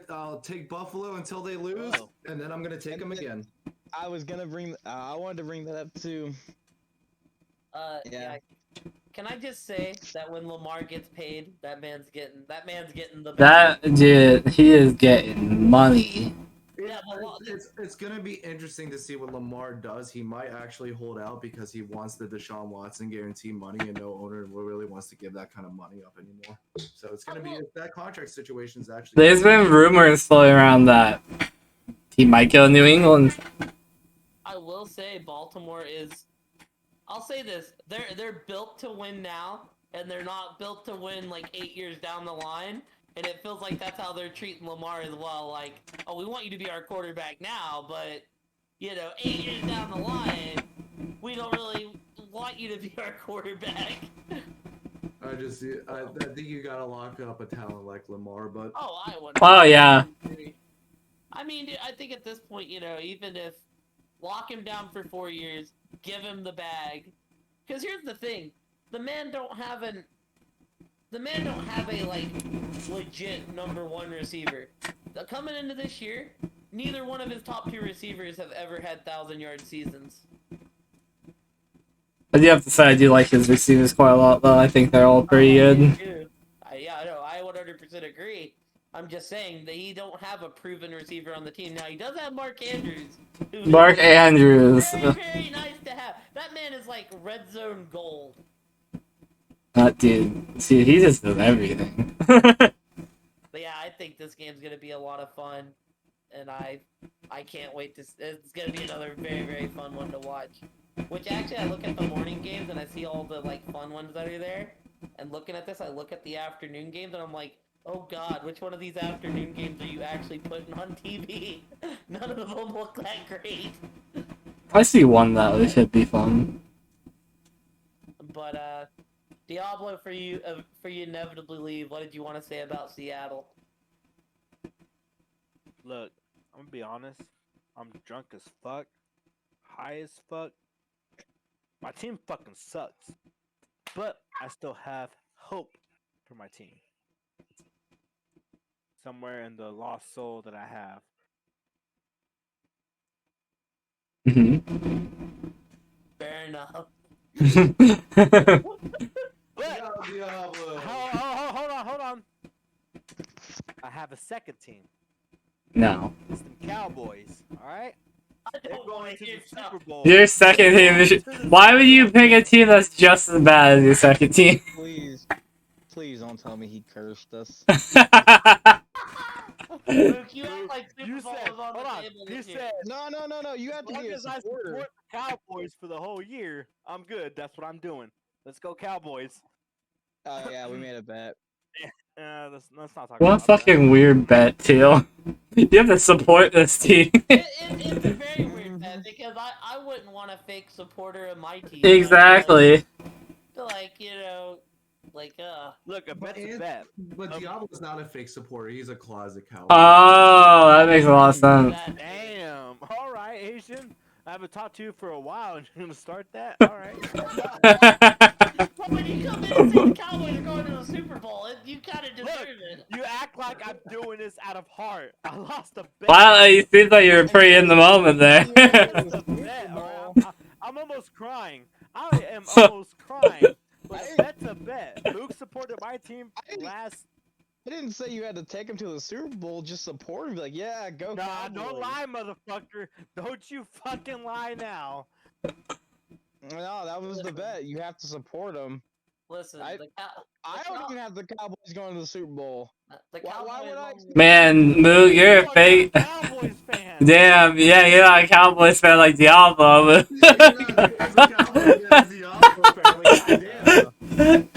I'll take Buffalo until they lose, Oh. and then I'm gonna take them again. I was going to bring... I wanted to bring that up, too. Yeah. Can I just say that when Lamar gets paid, that man's getting the That dude, he is getting money. Yeah, It's gonna be interesting to see what Lamar does. He might actually hold out because he wants the Deshaun Watson guarantee money, and no owner really wants to give that kind of money up anymore. So it's gonna be if that contract situation is actually. There's been rumors floating around that he might go to New England. I will say Baltimore is. I'll say this: they're built to win now, and they're not built to win like 8 years down the line. And it feels like that's how they're treating Lamar as well. Like, oh, we want you to be our quarterback now, but 8 years down the line, we don't really want you to be our quarterback. I think you gotta lock up a talent like Lamar, but Oh, I would. Oh, yeah. I mean, I think at this point, even if lock him down for 4 years, give him the bag. Because here's the thing: the man don't have a like legit number 1 receiver. Coming into this year, neither one of his top 2 receivers have ever had 1,000-yard seasons. I do have to say I do like his receivers quite a lot, though. I think they're all pretty good. Yeah, no, I 100% agree. I'm just saying that he don't have a proven receiver on the team. Now, he does have Mark Andrews. Mark Andrews. Very, very nice to have. That man is like red zone gold. Dude, see, he just does everything. But yeah, I think this game's gonna be a lot of fun, and I can't wait to. It's gonna be another very very fun one to watch. Which actually, I look at the morning games and I see all the like fun ones that are there, and looking at this, I look at the afternoon games and I'm like, oh god, which one of these afternoon games are you actually putting on TV? None of them look that great. I see one that should be fun. But Diablo, for you inevitably leave. What did you want to say about Seattle? Look, I'm gonna be honest. I'm drunk as fuck, high as fuck. My team fucking sucks, but I still have hope for my team. Somewhere in the lost soul that I have. Fair enough. But Diablo. hold on. I have a second team. No. It's the Cowboys. All right. I They're don't going want to to the hear Super Bowl. Your second team is. Why would you pick a team that's just as bad as your second team? Please don't tell me he cursed us. Luke, you act Luke, like Super you Bowl said, was on hold the on. table You this year. said, No. You have as to long be a as I supporter. support the Cowboys for the whole year, I'm good. That's what I'm doing. Let's go Cowboys. Oh yeah, we made a bet. Let's not talk What a about that. fucking weird bet, Teal. You have to support this team. It's a very weird bet because I wouldn't want a fake supporter of my team. Exactly. Like, you know, like Look, a bet's a And- bet. But Diablo's not a fake supporter. He's a closet cowboy. Oh, that makes a lot of sense. that. Damn. All right, Asian. I haven't talked to you for a while, and you're gonna start that. All right. Well, when you come in and say the Cowboys are going to the Super Bowl, you kind of deserve it. You act like I'm doing this out of heart. I lost a bet. Wow, it seems like you're pretty in the moment there. That's a bet, all right? I'm almost crying. I am almost crying. But a bet's a bet. Luke supported my team last. I didn't say you had to take him to the Super Bowl. Just support him. Be like, yeah, go. Nah, Cowboys. don't lie, motherfucker. Don't you fucking lie now. No, that was the bet. You have to support him. Listen, I don't even have the Cowboys going to the Super Bowl. the Why Cowboys. would I? Man, Moog, you're a fake. Cowboys fan. Damn, yeah, you're not a Cowboys fan like Diablo. He's a cowboy. He's a Diablo fan. Like, goddamn.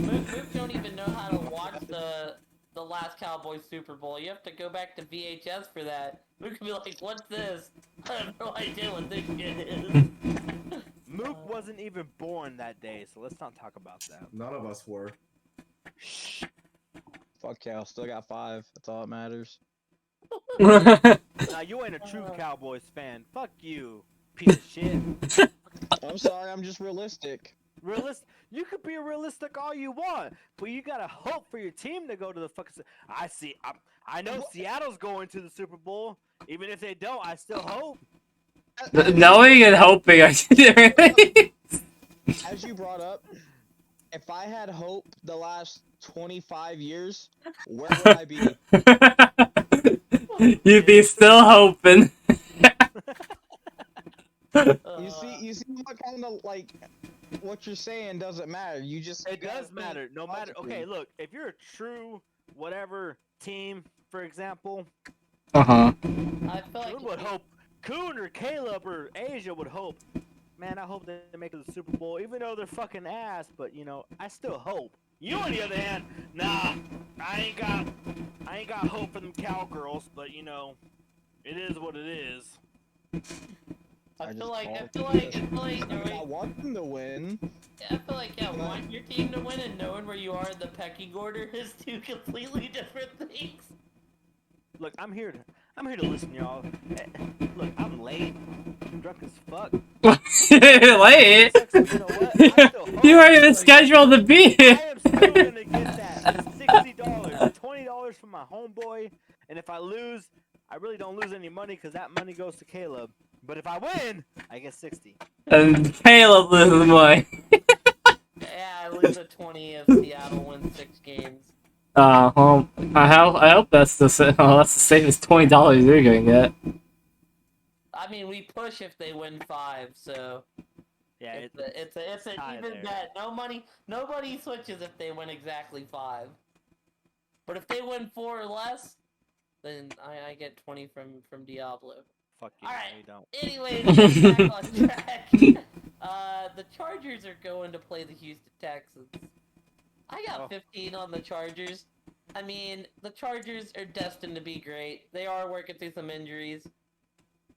Mook don't even know how to watch the last Cowboys Super Bowl. You have to go back to VHS for that. Mook can be like, "What's this? I have no idea what this shit is." Mook wasn't even born that day, so let's not talk about that. None of us were. Shh. Fuck Cal. Still got 5. That's all that matters. Nah, you ain't a true Cowboys fan. Fuck you, piece of shit. I'm sorry. I'm just realistic. You could be realistic all you want, but you gotta hope for your team to go to the fucking. I know Seattle's going to the Super Bowl. Even if they don't, I still hope. Knowing and hoping are two different things. As you brought up, if I had hope the last 25 years, where would I be? You'd be still hoping. You see what kind of like what you're saying doesn't matter. You just It gotta does matter. think No matter. logically. Okay, look. If you're a true whatever team, for example, Uh-huh. I feel like Coon would hope. Coon or Caleb or Asia would hope. Man, I hope they make it to the Super Bowl, even though they're fucking ass. But you know, I still hope. You, on the other hand, nah, I ain't got hope for them cowgirls. But you know, it is what it is. I feel like I want them to win. I feel like wanting your team to win and knowing where you are in the pecking order is two completely different things. Look, I'm here to listen, y'all. Look, I'm late. I'm drunk as fuck. Late? So, you know what? I still hope. You weren't even scheduled to be I here. am still gonna get that $60, $20 from my homeboy, and if I lose, I really don't lose any money because that money goes to Caleb. But if I win, I get 60. And Caleb loses money. Yeah, I lose a 20 if Seattle wins 6 games. Well, I hope that's the safest $20 you're gonna get. I mean, we push if they win 5, so. Yeah, it's an tie even there. bet. Nobody switches if they win exactly 5. But if they win 4 or less, then I get 20 from Diablo. Fuck you. All No, right. you don't. Anyways, getting back on track. The Chargers are going to play the Houston Texans. I got Oh. 15 on the Chargers. I mean, the Chargers are destined to be great. They are working through some injuries.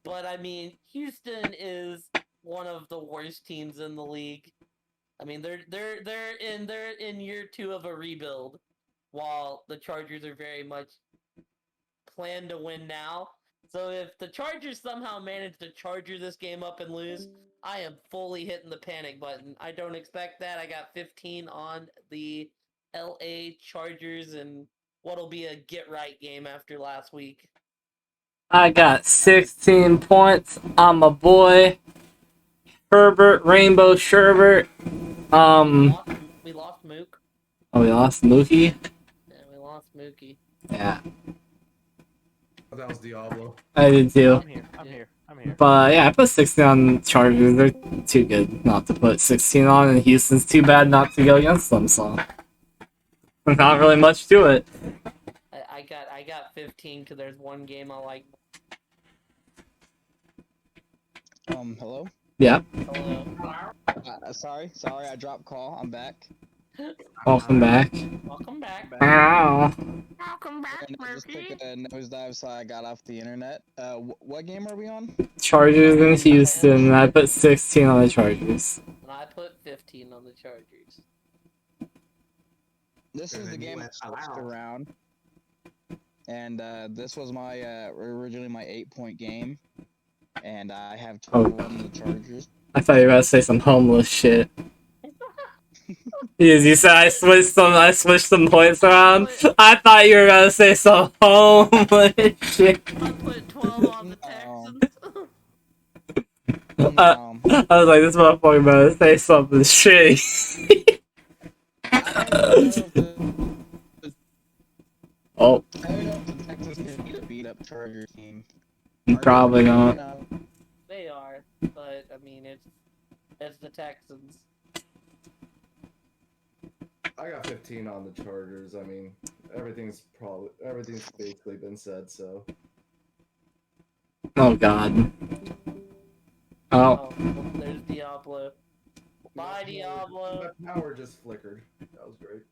But I mean, Houston is one of the worst teams in the league. I mean, they're in year 2 of a rebuild, while the Chargers are very much plan to win now. So if the Chargers somehow manage to Charger this game up and lose, I am fully hitting the panic button. I don't expect that. I got 15 on the LA Chargers and what'll be a get right game after last week. I got 16 points on my boy Herbert Rainbow Sherbert. We lost Mook. Oh, we lost Mookie. Yeah, we lost Mookie. Yeah, Oh, that was Diablo. I did too. I'm here. But yeah, I put 16 on Chargers. They're too good not to put 16 on, and Houston's too bad not to go against them. So not really much to it. I got 15 because there's one game I like. Hello? Yeah. Hello. Sorry, I dropped call. I'm back. Welcome back. Welcome back. Ow. Welcome back, And I just Murphy. took a nosedive, so I got off the internet. What game are we on? Chargers in Houston. I put 16 on the Chargers. And I put 15 on the Chargers. This is the game I switched around. And this was my originally my 8-point game. And I have 12 on the Chargers. I thought you were about to say some homeless shit. You said I switched some points around. I thought you were about to say some homeless shit. I put 12 on the Texans. No. I was like, this motherfucker about to say something shitty. I don't know if Oh, I don't know if the Texans can beat a beat-up Charger team. probably not. They are, but I mean it's the Texans. I got 15 on the Chargers. I mean, everything's basically been said. So Oh god. Oh, Well, there's Diablo. Bye, Diablo. my power just flickered. That was great.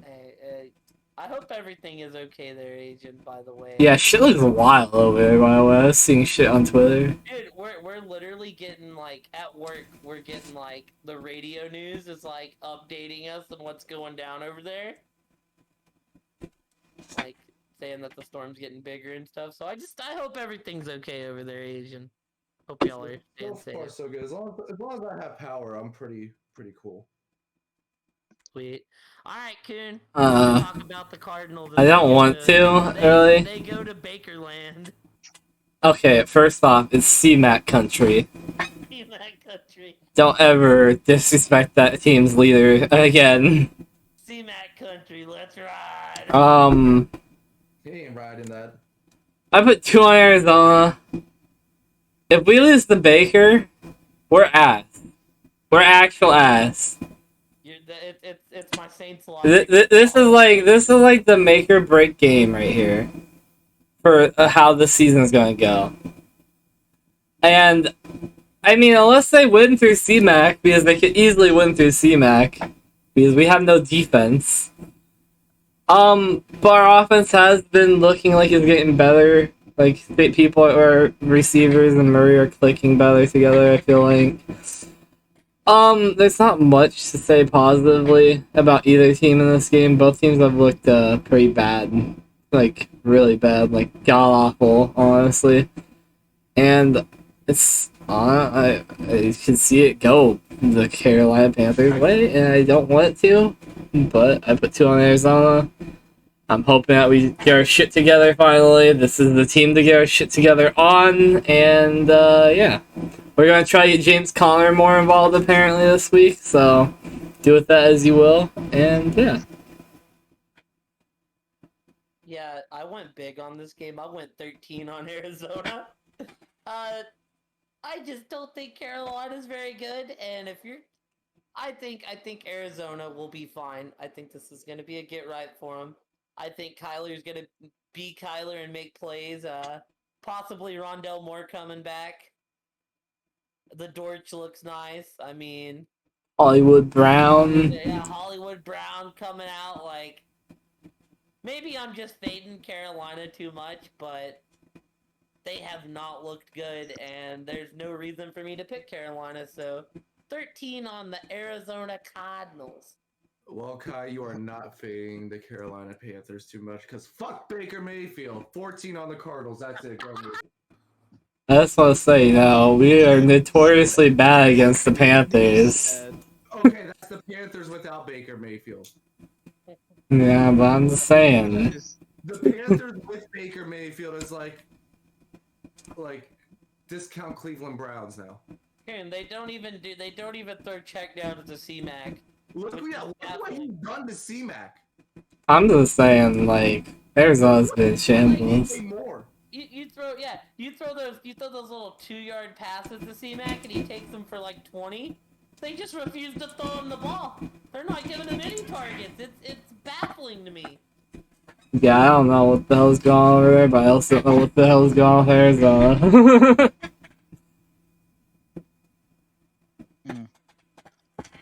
Hey, I hope everything is okay there, Agent, by the way. yeah, shit looks wild over there, by the way. I was seeing shit on Twitter. Dude, we're literally getting, like, at work, we're getting, like, the radio news is, like, updating us on what's going down over there. Like, saying that the storm's getting bigger and stuff. So I hope everything's okay over there, Asian. Hope y'all are So staying far, safe. so good. As long as I have power, I'm pretty cool. Sweet. Alright, Coon. Uh, Talk about the Cardinals. I don't want to, really. They go to Bakerland. Okay, first off, it's C-Mac country. In that country. Don't ever disrespect that team's leader again. C-Mac country, let's ride. He ain't riding that. I put 2 on Arizona. If we lose to Baker, we're ass. We're actual ass. It's my Saints logic. This is like the make or break game right here for how the season's gonna go. And I mean, unless they win through C-Mac, because they could easily win through C-Mac, because we have no defense. But our offense has been looking like it's getting better. Like people or receivers and Murray are clicking better together. I feel like. There's not much to say positively about either team in this game. Both teams have looked pretty bad, like really bad, like god awful, honestly. And it's I can see it go the Carolina Panthers way, and I don't want it to, but I put 2 on Arizona. I'm hoping that we get our shit together finally. This is the team to get our shit together on, and yeah. We're going to try to get James Conner more involved apparently this week, so do with that as you will, and yeah. Yeah, I went big on this game. I went 13 on Arizona. I just don't think Carolina's very good, and if you're, I think Arizona will be fine. I think this is going to be a get right for them. I think Kyler's going to be Kyler and make plays. Possibly Rondell Moore coming back. The Dortch looks nice. I mean, Hollywood Brown. yeah, Hollywood Brown coming out. Like, maybe I'm just fading Carolina too much, but they have not looked good, and there's no reason for me to pick Carolina. So, 13 on the Arizona Cardinals. Well, Kai, you are not fading the Carolina Panthers too much because fuck Baker Mayfield. 14 on the Cardinals. That's it. Go move. I just want to say, we are notoriously bad against the Panthers. Okay, that's the Panthers without Baker Mayfield. Yeah, but I'm just saying. The Panthers with Baker Mayfield is like discount Cleveland Browns now. And they don't even throw check down to the C-Mac. Look what he's done to C-Mac. I'm just saying, like, Arizona's been shambles. More. You throw those little 2-yard passes to C-Mac and he takes them for like 20. They just refuse to throw him the ball. They're not giving him any targets. It's baffling to me. Yeah, I don't know what the hell's going on over there, but I also don't know what the hell's going on with Arizona.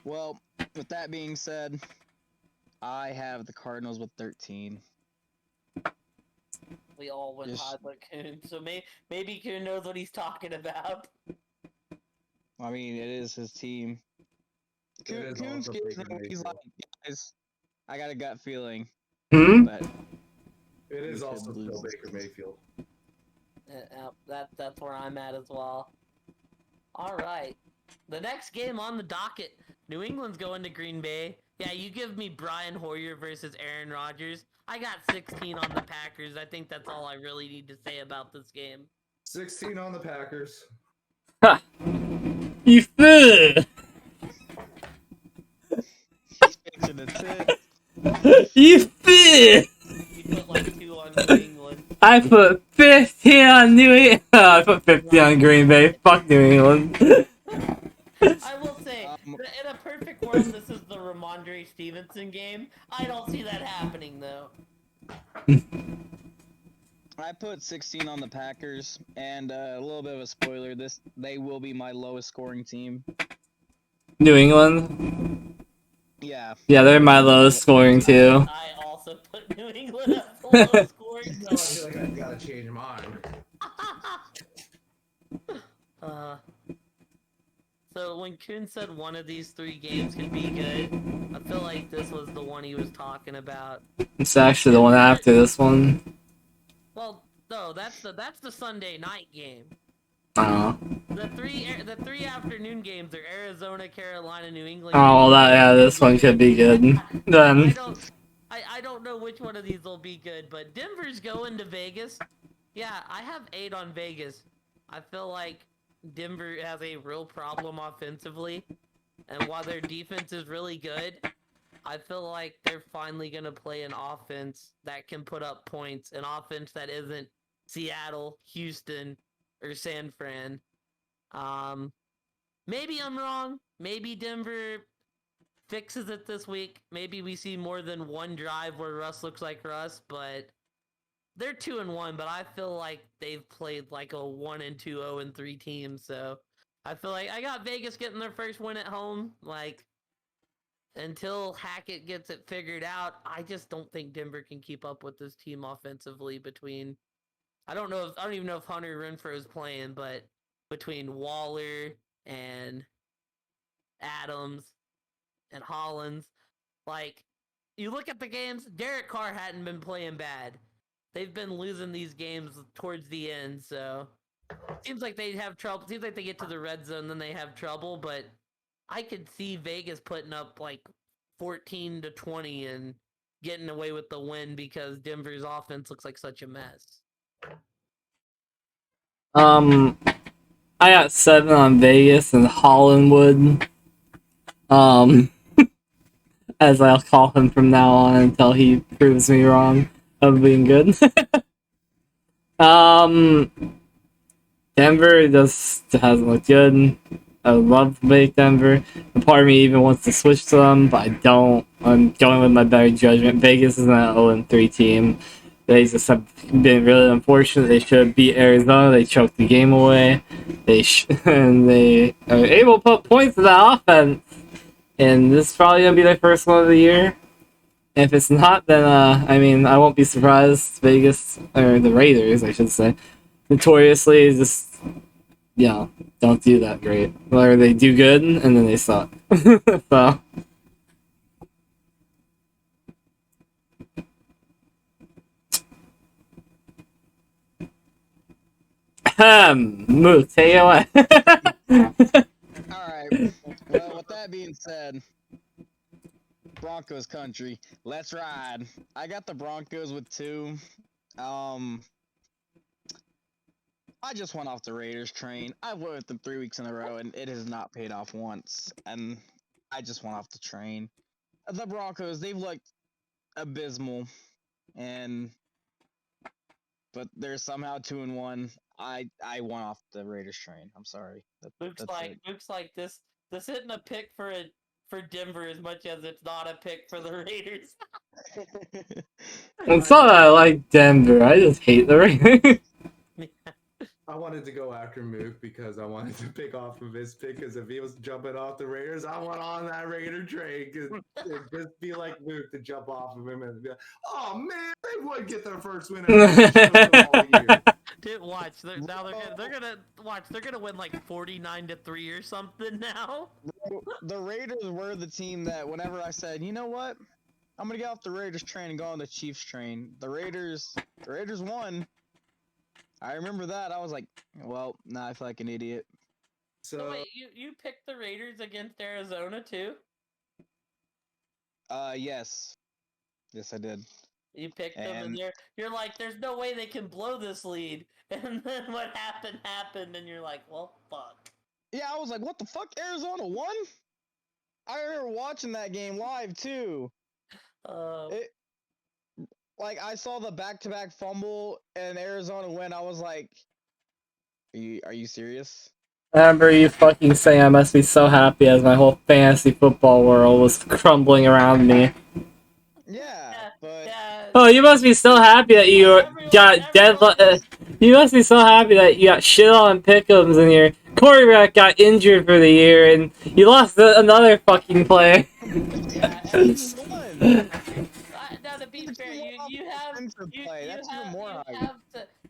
Well, with that being said, I have the Cardinals with 13. We all went high like Coon, so maybe Coon knows what he's talking about. I mean, it is his team. Coon's he's like, guys, I got a gut feeling. But it is also still Baker Mayfield. That's where I'm at as well. All right, the next game on the docket, New England's going to Green Bay. Yeah, you give me Brian Hoyer versus Aaron Rodgers. I got 16 on the Packers. I think that's all I really need to say about this game. 16 on the Packers. Ha! You fool! You fool! You put like 2 on New England. I put 15 on New England. I put 50 on Green Bay. Fuck New England. I will say, in a perfect world, this is the Ramondre Stevenson game. I don't see that happening, though. I put 16 on the Packers, and a little bit of a spoiler, they will be my lowest scoring team. New England? Yeah. Yeah, they're my lowest scoring too. I also put New England at the lowest scoring. I feel like I've got to change mine. So when Kuhn said one of these 3 games could be good, I feel like this was the one he was talking about. It's actually the one after this one. Well, no, that's the Sunday night game. Oh. The three afternoon games are Arizona, Carolina, New England. Oh, this one could be good. Then. I don't know which one of these will be good, but Denver's going to Vegas. Yeah, I have 8 on Vegas. I feel like Denver has a real problem offensively, and while their defense is really good, I feel like they're finally going to play an offense that can put up points, an offense that isn't Seattle, Houston, or San Fran. Maybe I'm wrong. Maybe Denver fixes it this week. Maybe we see more than one drive where Russ looks like Russ, but they're 2-1, but I feel like they've played like a 1-2, 0-3 team, so I feel like I got Vegas getting their first win at home. Like, until Hackett gets it figured out, I just don't think Denver can keep up with this team offensively between I don't even know if Hunter Renfrow is playing, but between Waller and Adams and Hollins, like, you look at the games, Derek Carr hadn't been playing bad. They've been losing these games towards the end, so seems like they have trouble. Seems like they get to the red zone, then they have trouble, but I could see Vegas putting up like 14-20 and getting away with the win because Denver's offense looks like such a mess. I got 7 on Vegas and Hollywood. As I'll call him from now on until he proves me wrong of being good. Denver just hasn't looked good. I would love to make Denver. A part of me even wants to switch to them, but I don't. I'm going with my better judgment. Vegas is an 0-3 team. They just have been really unfortunate. They should have beat Arizona. They choked the game away. And they are able to put points in that offense. And this is probably gonna be their first one of the year. If it's not, then I mean, I won't be surprised. Vegas, or the Raiders, I should say, notoriously just don't do that great. Or they do good and then they suck. So Moose, take it away. Alright. Well, with that being said, Broncos country. Let's ride. I got the Broncos with 2. I just went off the Raiders train. I've went with them 3 weeks in a row, and it has not paid off once. And I just went off the train. The Broncos, they've looked abysmal, but they're somehow 2-1. I went off the Raiders train. I'm sorry. Looks like this isn't a pick for Denver as much as it's not a pick for the Raiders. It's not that I like Denver. I just hate the Raiders. I wanted to go after Mook because I wanted to pick off of his pick. Because if he was jumping off the Raiders, I want on that Raider train. Because it'd just be like Mook to jump off of him and be like, "Oh man, they would get their first win." Dude, watch. They're gonna watch. They're gonna win like 49-3 or something now. The Raiders were the team that whenever I said, you know what, I'm gonna get off the Raiders train and go on the Chiefs train. The Raiders won. I remember that. I was like, well, now I feel like an idiot. So wait, you picked the Raiders against Arizona too? Yes, I did. You picked them, and you're like, there's no way they can blow this lead. And then what happened, and you're like, well, fuck. Yeah, I was like, what the fuck? Arizona won? I remember watching that game live too. Like, I saw the back-to-back fumble and Arizona win. I was like, are you serious? I remember you fucking saying I must be so happy as my whole fantasy football world was crumbling around me. Yeah, but... Yeah. Oh, you must be so happy that you got dead. You must be so happy that you got shit on pick'ems and your quarterback got injured for the year and you lost another fucking player. Yeah, now to be fair,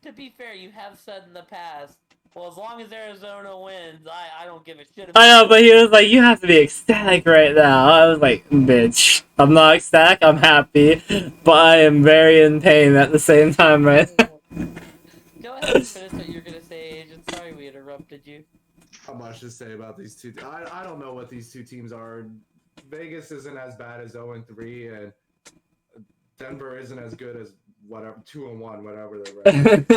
to be fair, you have said in the past, well, as long as Arizona wins, I don't give a shit about I know, but he was like, you have to be ecstatic right now. I was like, bitch, I'm not ecstatic, I'm happy, but I am very in pain at the same time right now. Go ahead and finish what you're gonna say, Agent. Sorry we interrupted you. Not much to say about these two. I don't know what these two teams are. Vegas isn't as bad as 0-3, and Denver isn't as good as whatever 2-1, whatever they're ranked.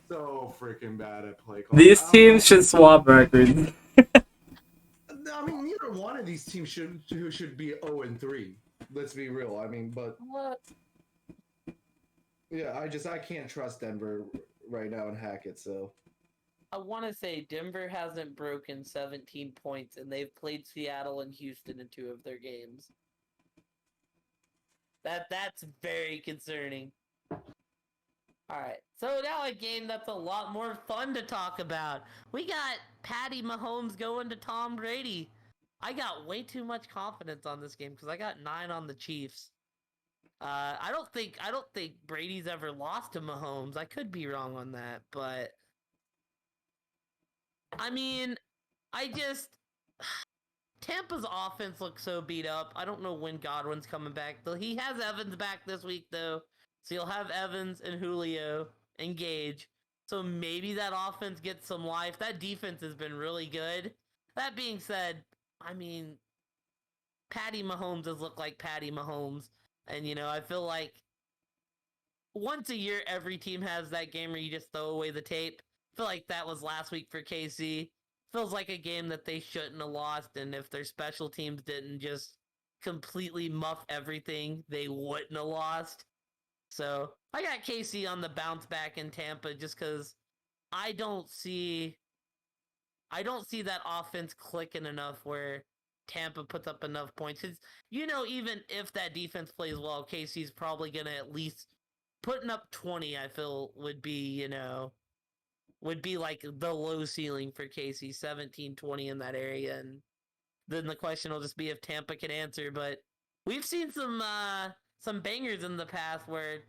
So freaking bad at play calling. These teams should swap records. I mean, neither one of these teams should be 0-3. Let's be real. I mean, but what? Yeah, I can't trust Denver right now and Hackett. So I want to say Denver hasn't broken 17 points, and they've played Seattle and Houston in 2 of their games. That's very concerning. Alright, so now a game that's a lot more fun to talk about. We got Patty Mahomes going to Tom Brady. I got way too much confidence on this game because I got 9 on the Chiefs. I don't think Brady's ever lost to Mahomes. I could be wrong on that, but I mean, Tampa's offense looks so beat up. I don't know when Godwin's coming back. He has Evans back this week, though. So you'll have Evans and Julio and Gage. So maybe that offense gets some life. That defense has been really good. That being said, I mean, Patty Mahomes does look like Patty Mahomes. And, I feel like once a year, every team has that game where you just throw away the tape. I feel like that was last week for KC. Feels like a game that they shouldn't have lost, and if their special teams didn't just completely muff everything, they wouldn't have lost. So I got KC on the bounce back in Tampa just because I don't see that offense clicking enough where Tampa puts up enough points. Cause, even if that defense plays well, KC's probably gonna at least putting up 20. I feel would be like the low ceiling for KC, 17, 20 in that area, and then the question will just be if Tampa can answer. But we've seen some bangers in the past where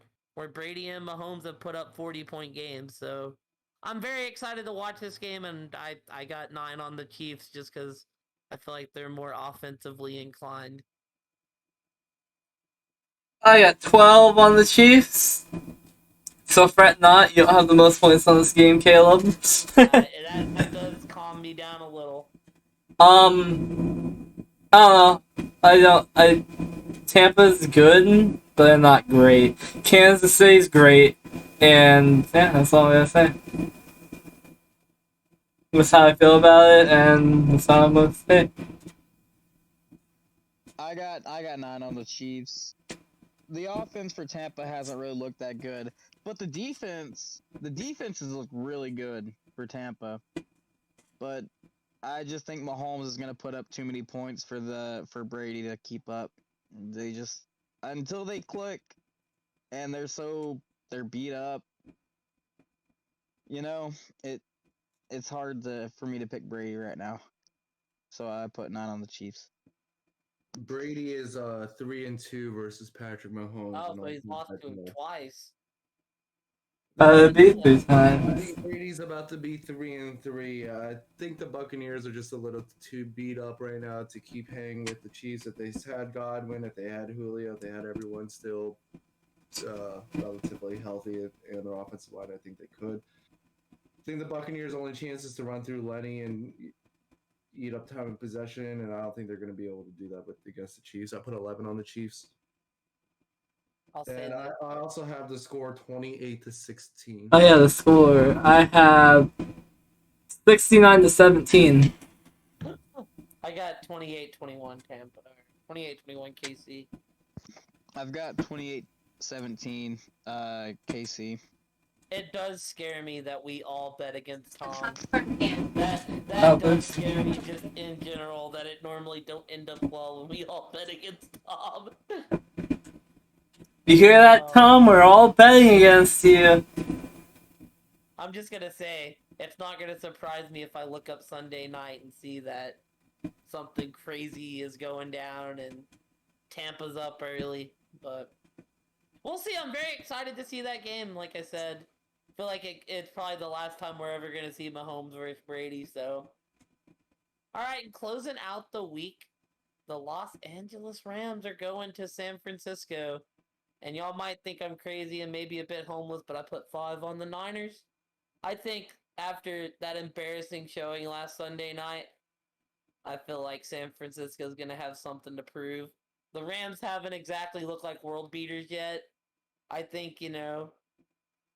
Brady and Mahomes have put up 40-point games. So I'm very excited to watch this game, and I got 9 on the Chiefs just because I feel like they're more offensively inclined. I got 12 on the Chiefs. So fret not, you don't have the most points on this game, Caleb. That does calm me down a little. I don't know. Tampa's good, but they're not great. Kansas City's great, and yeah, that's all I'm gonna say. That's how I feel about it, and that's how I'm gonna say. I got 9 on the Chiefs. The offense for Tampa hasn't really looked that good, but the defenses look really good for Tampa. But I just think Mahomes is gonna put up too many points for Brady to keep up. They just until they click, and they're beat up. It's hard for me to pick Brady right now. So I put 9 on the Chiefs. Brady is 3-2 versus Patrick Mahomes. Oh, and so he's lost to him twice. Beat I these times. think Brady's about to be 3-3. I think the Buccaneers are just a little too beat up right now to keep hanging with the Chiefs. If they had Godwin, if they had Julio, if they had everyone still relatively healthy and their offensive line, I think they could. I think the Buccaneers' only chance is to run through Lenny and eat up time of possession, and I don't think they're going to be able to do that against the Chiefs. I put 11 on the Chiefs. I'll say And that. I also have the score 28-16. Oh yeah, the score. I have 69-17. I got 28-21 Tampa. 28-21 KC. I've got 28-17 KC. It does scare me that we all bet against Tom. Oh, That does scare me just in general, that it normally don't end up well when we all bet against Tom. You hear that, Tom? We're all betting against you. I'm just gonna say, it's not gonna surprise me if I look up Sunday night and see that something crazy is going down and Tampa's up early, but we'll see. I'm very excited to see that game. Like I said, I feel like it's probably the last time we're ever going to see Mahomes versus Brady, so. Alright, closing out the week, the Los Angeles Rams are going to San Francisco. And y'all might think I'm crazy and maybe a bit homeless, but I put 5 on the Niners. I think after that embarrassing showing last Sunday night, I feel like San Francisco's going to have something to prove. The Rams haven't exactly looked like world beaters yet. I think,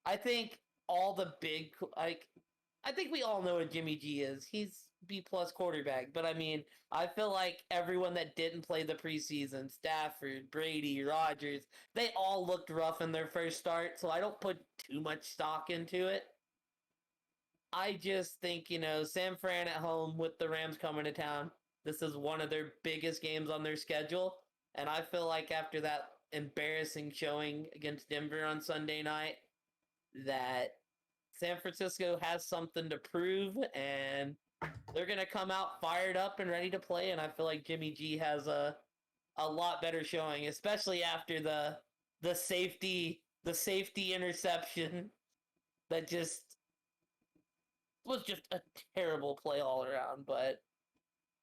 I think all the big, I think we all know what Jimmy G is. He's B-plus quarterback. But, I mean, I feel like everyone that didn't play the preseason, Stafford, Brady, Rodgers, they all looked rough in their first start, so I don't put too much stock into it. I just think, San Fran at home with the Rams coming to town, this is one of their biggest games on their schedule. And I feel like after that embarrassing showing against Denver on Sunday night, that San Francisco has something to prove, and they're going to come out fired up and ready to play. And I feel like Jimmy G has a lot better showing, especially after the safety interception that was just a terrible play all around. But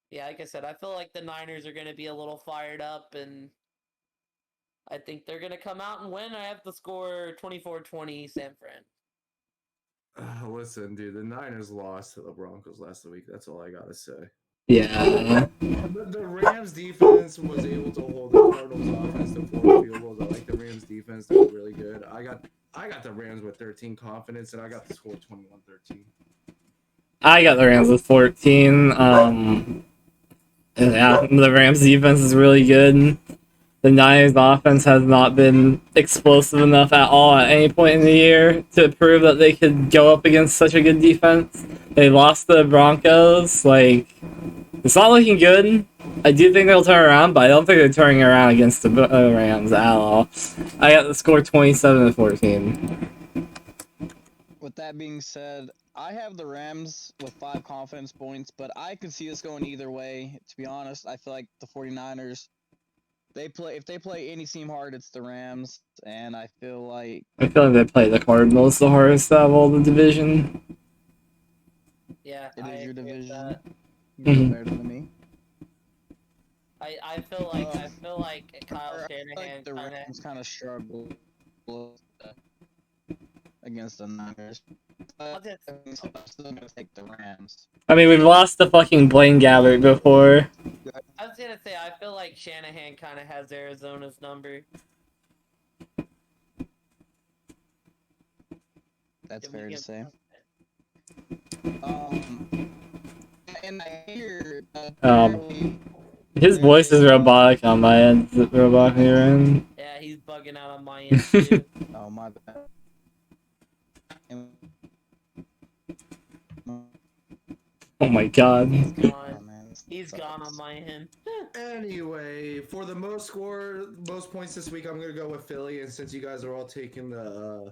yeah, like I said, I feel like the Niners are going to be a little fired up, and I think they're going to come out and win. I have the score 24-20 San Fran. Listen, dude, the Niners lost to the Broncos last week. That's all I gotta say. Yeah. The Rams defense was able to hold the Cardinals offense to 4 field goals. I like the Rams defense. They're really good. I got the Rams with 13 confidence, and I got the score 21-13. I got the Rams with 14. Yeah, the Rams defense is really good. the Niners offense has not been explosive enough at all at any point in the year to prove that they could go up against such a good defense. They lost to the Broncos. Like, it's not looking good. I do think they'll turn around, but I don't think they're turning around against the Rams at all. I got the score 27-14. With that being said, I have the Rams with 5 confidence points, but I could see this going either way. To be honest, I feel like the 49ers, if they play any team hard, it's the Rams, and I feel like I feel like they play the Cardinals the hardest out of all the division. Yeah, it I is your agree with division. that. You know Mhm. better than me. I feel like Kyle I feel Shanahan like the kind of. Rams kind of struggle against the Niners. But I'm still gonna take the Rams. I mean, we've lost to fucking Blaine Gabbert before. I was gonna say I feel like Shanahan kind of has Arizona's number. That's Did we fair to get- say. And I hear Um, His voice is robotic on my end. Is it robotic on your end? Yeah, he's bugging out on my end too. Oh my bad. Oh my god. He's Oh, gone. man, this He's sucks. gone on my end. Anyway, for the most points this week, I'm gonna go with Philly. And since you guys are all taking the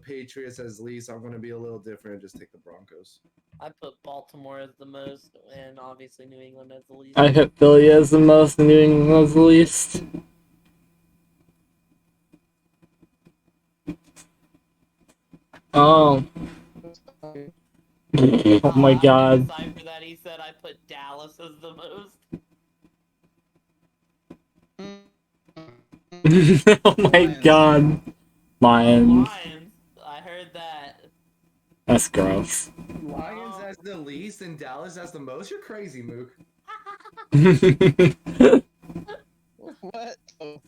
Patriots as least, I'm gonna be a little different and just take the Broncos. I put Baltimore as the most, and obviously New England as the least. I hit Philly as the most, and New England as the least. Oh. Oh my I god. didn't decipher that. He said I put Dallas as the most. Oh my god. Lions. Lions. I heard that. That's gross. Lions as the least and Dallas as the most? You're crazy, Mook. What? Oh.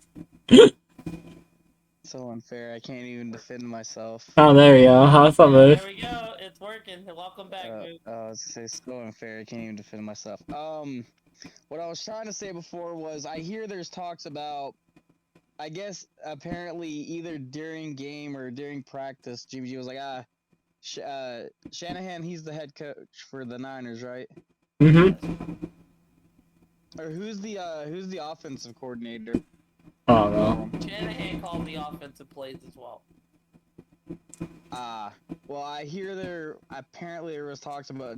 So unfair. I can't even defend myself. Oh, there we go. How's that There move? we go. It's working. Welcome back, Mook. It's so unfair. I can't even defend myself. What I was trying to say before was I hear there's talks about, I guess apparently either during game or during practice, GBG was like, Shanahan, he's the head coach for the Niners, right? Mm-hmm. Or who's the offensive coordinator? Oh, no. Shanahan called the offensive plays as well. Well, I hear apparently there was talks about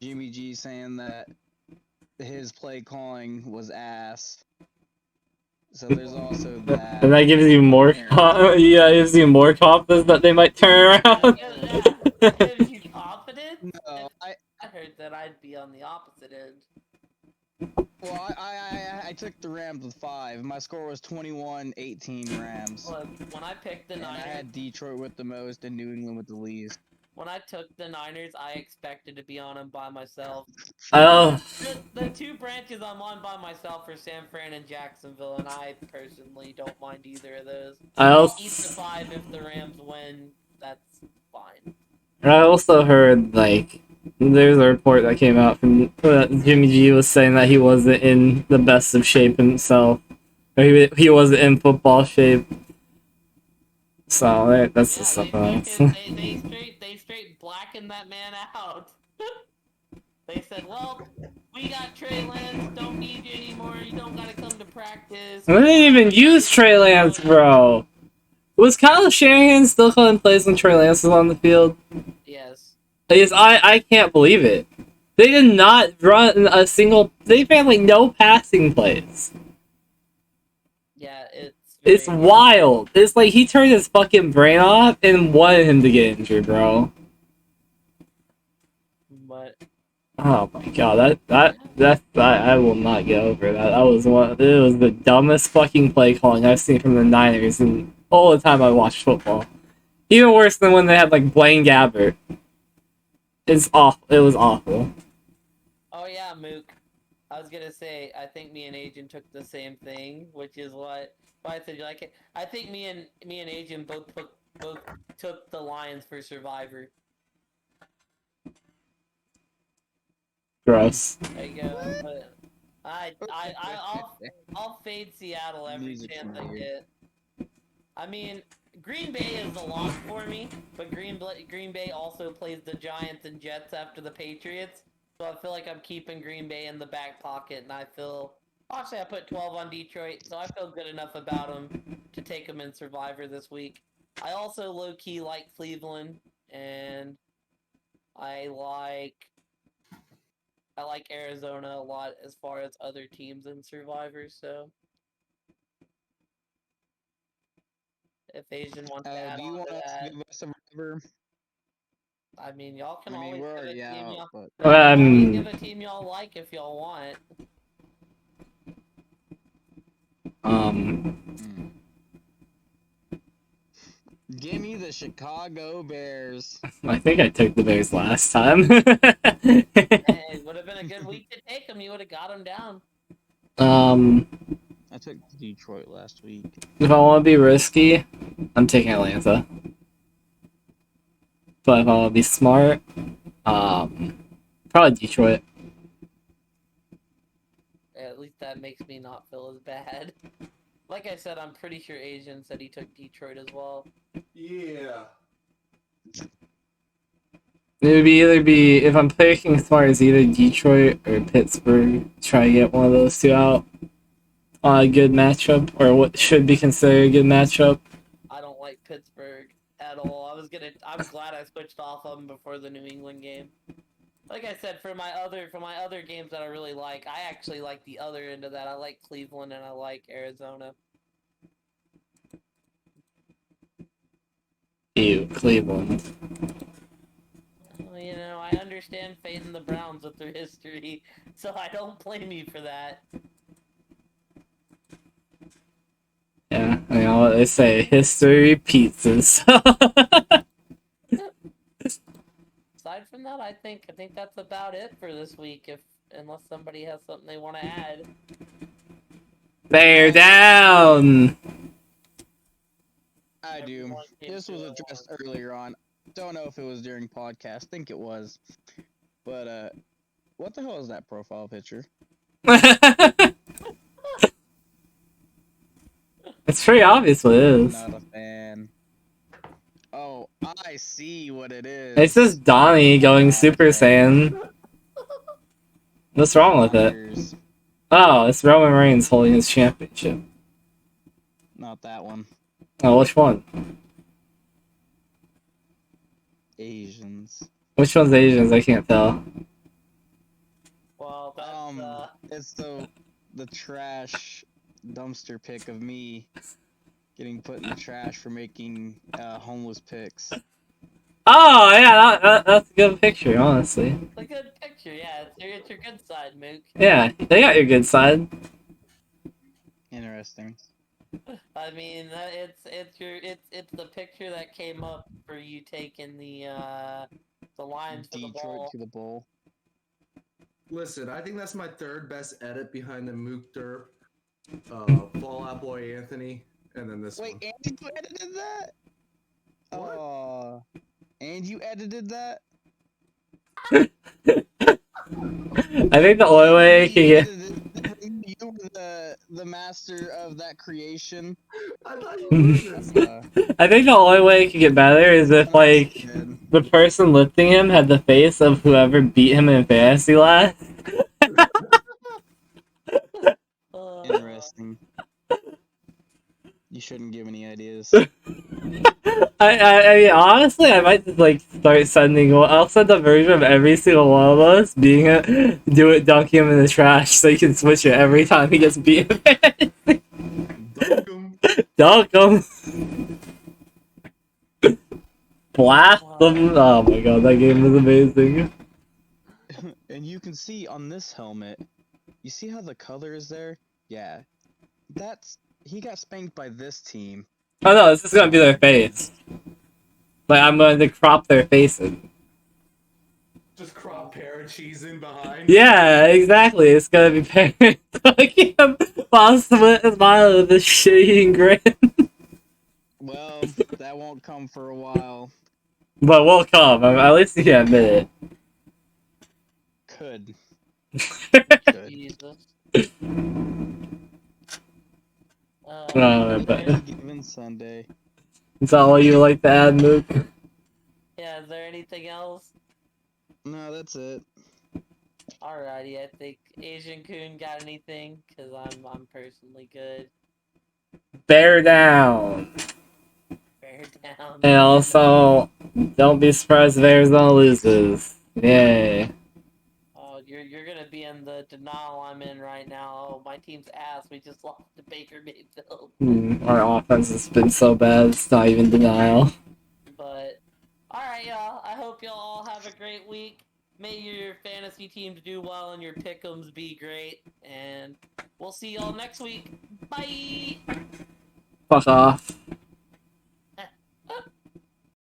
Jimmy G saying that his play calling was ass. So there's also that. And that gives you more, yeah, it gives you more confidence that they might turn around. That gives you confidence? No, I heard that I'd be on the opposite end. well, I took the Rams with 5. My score was 21-18 Rams. Look, when I picked the And I Niners, had Detroit with the most and New England with the least. when I took the Niners, I expected to be on them by myself. Oh, The 2 branches I'm on by myself are San Fran and Jacksonville, and I personally don't mind either of those. I I'll also, eat the 5 if the Rams win. That's fine. I also heard, like, there's a report that came out from Jimmy G was saying that he wasn't in the best of shape himself. Or he wasn't in football shape. So that's just something else. They straight blackened that man out. They said, well, we got Trey Lance, don't need you anymore, you don't gotta come to practice. We didn't even use Trey Lance, bro. Was Kyle Shanahan still calling plays when Trey Lance was on the field? Yes. Yes, I can't believe it. They did not run a single. They ran like no passing plays. Yeah, It's wild. It's like he turned his fucking brain off and wanted him to get injured, bro. But Oh my god, I will not get over that. It was the dumbest fucking play calling I've seen from the Niners in all the time I watched football. Even worse than when they had like Blaine Gabbert. It's awful. It was awful. oh yeah, Mook. I was gonna say I think me and Agent took the same thing, which is why I said you like it. I think me and Agent both took the Lions for Survivor. Gross. There you go. I'll fade Seattle every Music's chance I weird. get. I mean, Green Bay is the lock for me, but Green Bay also plays the Giants and Jets after the Patriots, so I feel like I'm keeping Green Bay in the back pocket, and I feel... Actually, I put 12 on Detroit, so I feel good enough about them to take them in Survivor this week. I also low-key like Cleveland, and I like Arizona a lot as far as other teams in Survivor, so... If Asian wants to add Do you on want to us to that, give us a Survivor? I mean, y'all can I mean, always we're give a already team out, y'all... but Y'all can always give Um, a team y'all like if y'all want. um, give me the Chicago Bears. I think I took the Bears last time. Hey, it would have been a good week to take them. You would have got them down. um, I took Detroit last week. if I want to be risky, I'm taking Atlanta. But if I want to be smart, probably Detroit. At least that makes me not feel as bad. Like I said, I'm pretty sure Asian said he took Detroit as well. Yeah. It would either be, if I'm picking smart, it's either Detroit or Pittsburgh. Try to get one of those two out on a good matchup, or what should be considered a good matchup. I don't like Pittsburgh at all. I'm glad I switched off of them before the New England game. Like I said, for my other games that I really like, I actually like the other end of that. I like Cleveland and I like Arizona. Ew, Cleveland. Well, you know, I understand fading the Browns with their history, so I don't blame you for that. Yeah, I mean, what they say, history repeats itself. Aside from that, I think that's about it for this week. Unless somebody has something they want to add. Bear down! I do. Everyone came This was through at addressed once. earlier on. Don't know if it was during podcast. Think it was. But what the hell is that profile picture? It's pretty obvious what it is. Not a fan. Oh, I see what it is. It's just Donnie going Not a Super fan. Saiyan. What's wrong with it? Rockers. Oh, it's Roman Reigns holding his championship. Not that one. Oh, which one? Asians. Which one's Asians? I can't tell. Well, that's It's the trash dumpster pic of me getting put in the trash for making homeless pics. Oh, yeah, that's a good picture, honestly. it's a good picture. Yeah, it's your good side, Mook. Yeah, they got your good side. Interesting. I mean, it's the picture that came up for you taking the Lions for the Detroit ball. to the bowl. Listen, I think that's my third best edit behind the Mook Derp, Fallout Boy Anthony, and then this Wait, one. and you edited that? What? Oh, and you edited that? I think the only way it can get. You were the master of that creation. I thought you knew this. I think the only way it could get better is if, like, the person lifting him had the face of whoever beat him in fantasy last. Interesting. You shouldn't give any ideas. I mean, honestly, I might just, like, start sending. I'll send a version of every single one of us being dunking him in the trash so you can switch it every time he gets beat in fantasy. Dunk 'em. Dunk him. Blast them. Oh my god, that game was amazing. And you can see on this helmet, you see how the color is there? Yeah. He got spanked by this team. Oh no, this is gonna be their face. Like, I'm going to crop their faces. Just crop pear and cheese in behind. Yeah, exactly. It's gonna be parents fucking him while smiling with this shitty grin. Well, that won't come for a while. But we'll come. At least you can admit Could. it. Could. Jesus. But Any given Sunday. is that all you like to add, Mook? Yeah, is there anything else? No, that's it. Alrighty, I think Asian Coon got anything? Cause I'm personally good. Bear down. Bear down. And also, don't be surprised if Arizona loses. Yay. Oh, you're gonna be in the denial I'm in right now. Oh, my team's ass. We just lost to Baker Mayfield. Our offense has been so bad, it's not even denial. But alright, y'all. I hope y'all all have a great week. May your fantasy teams do well and your pick'ems be great. And we'll see y'all next week. Bye. Fuck off.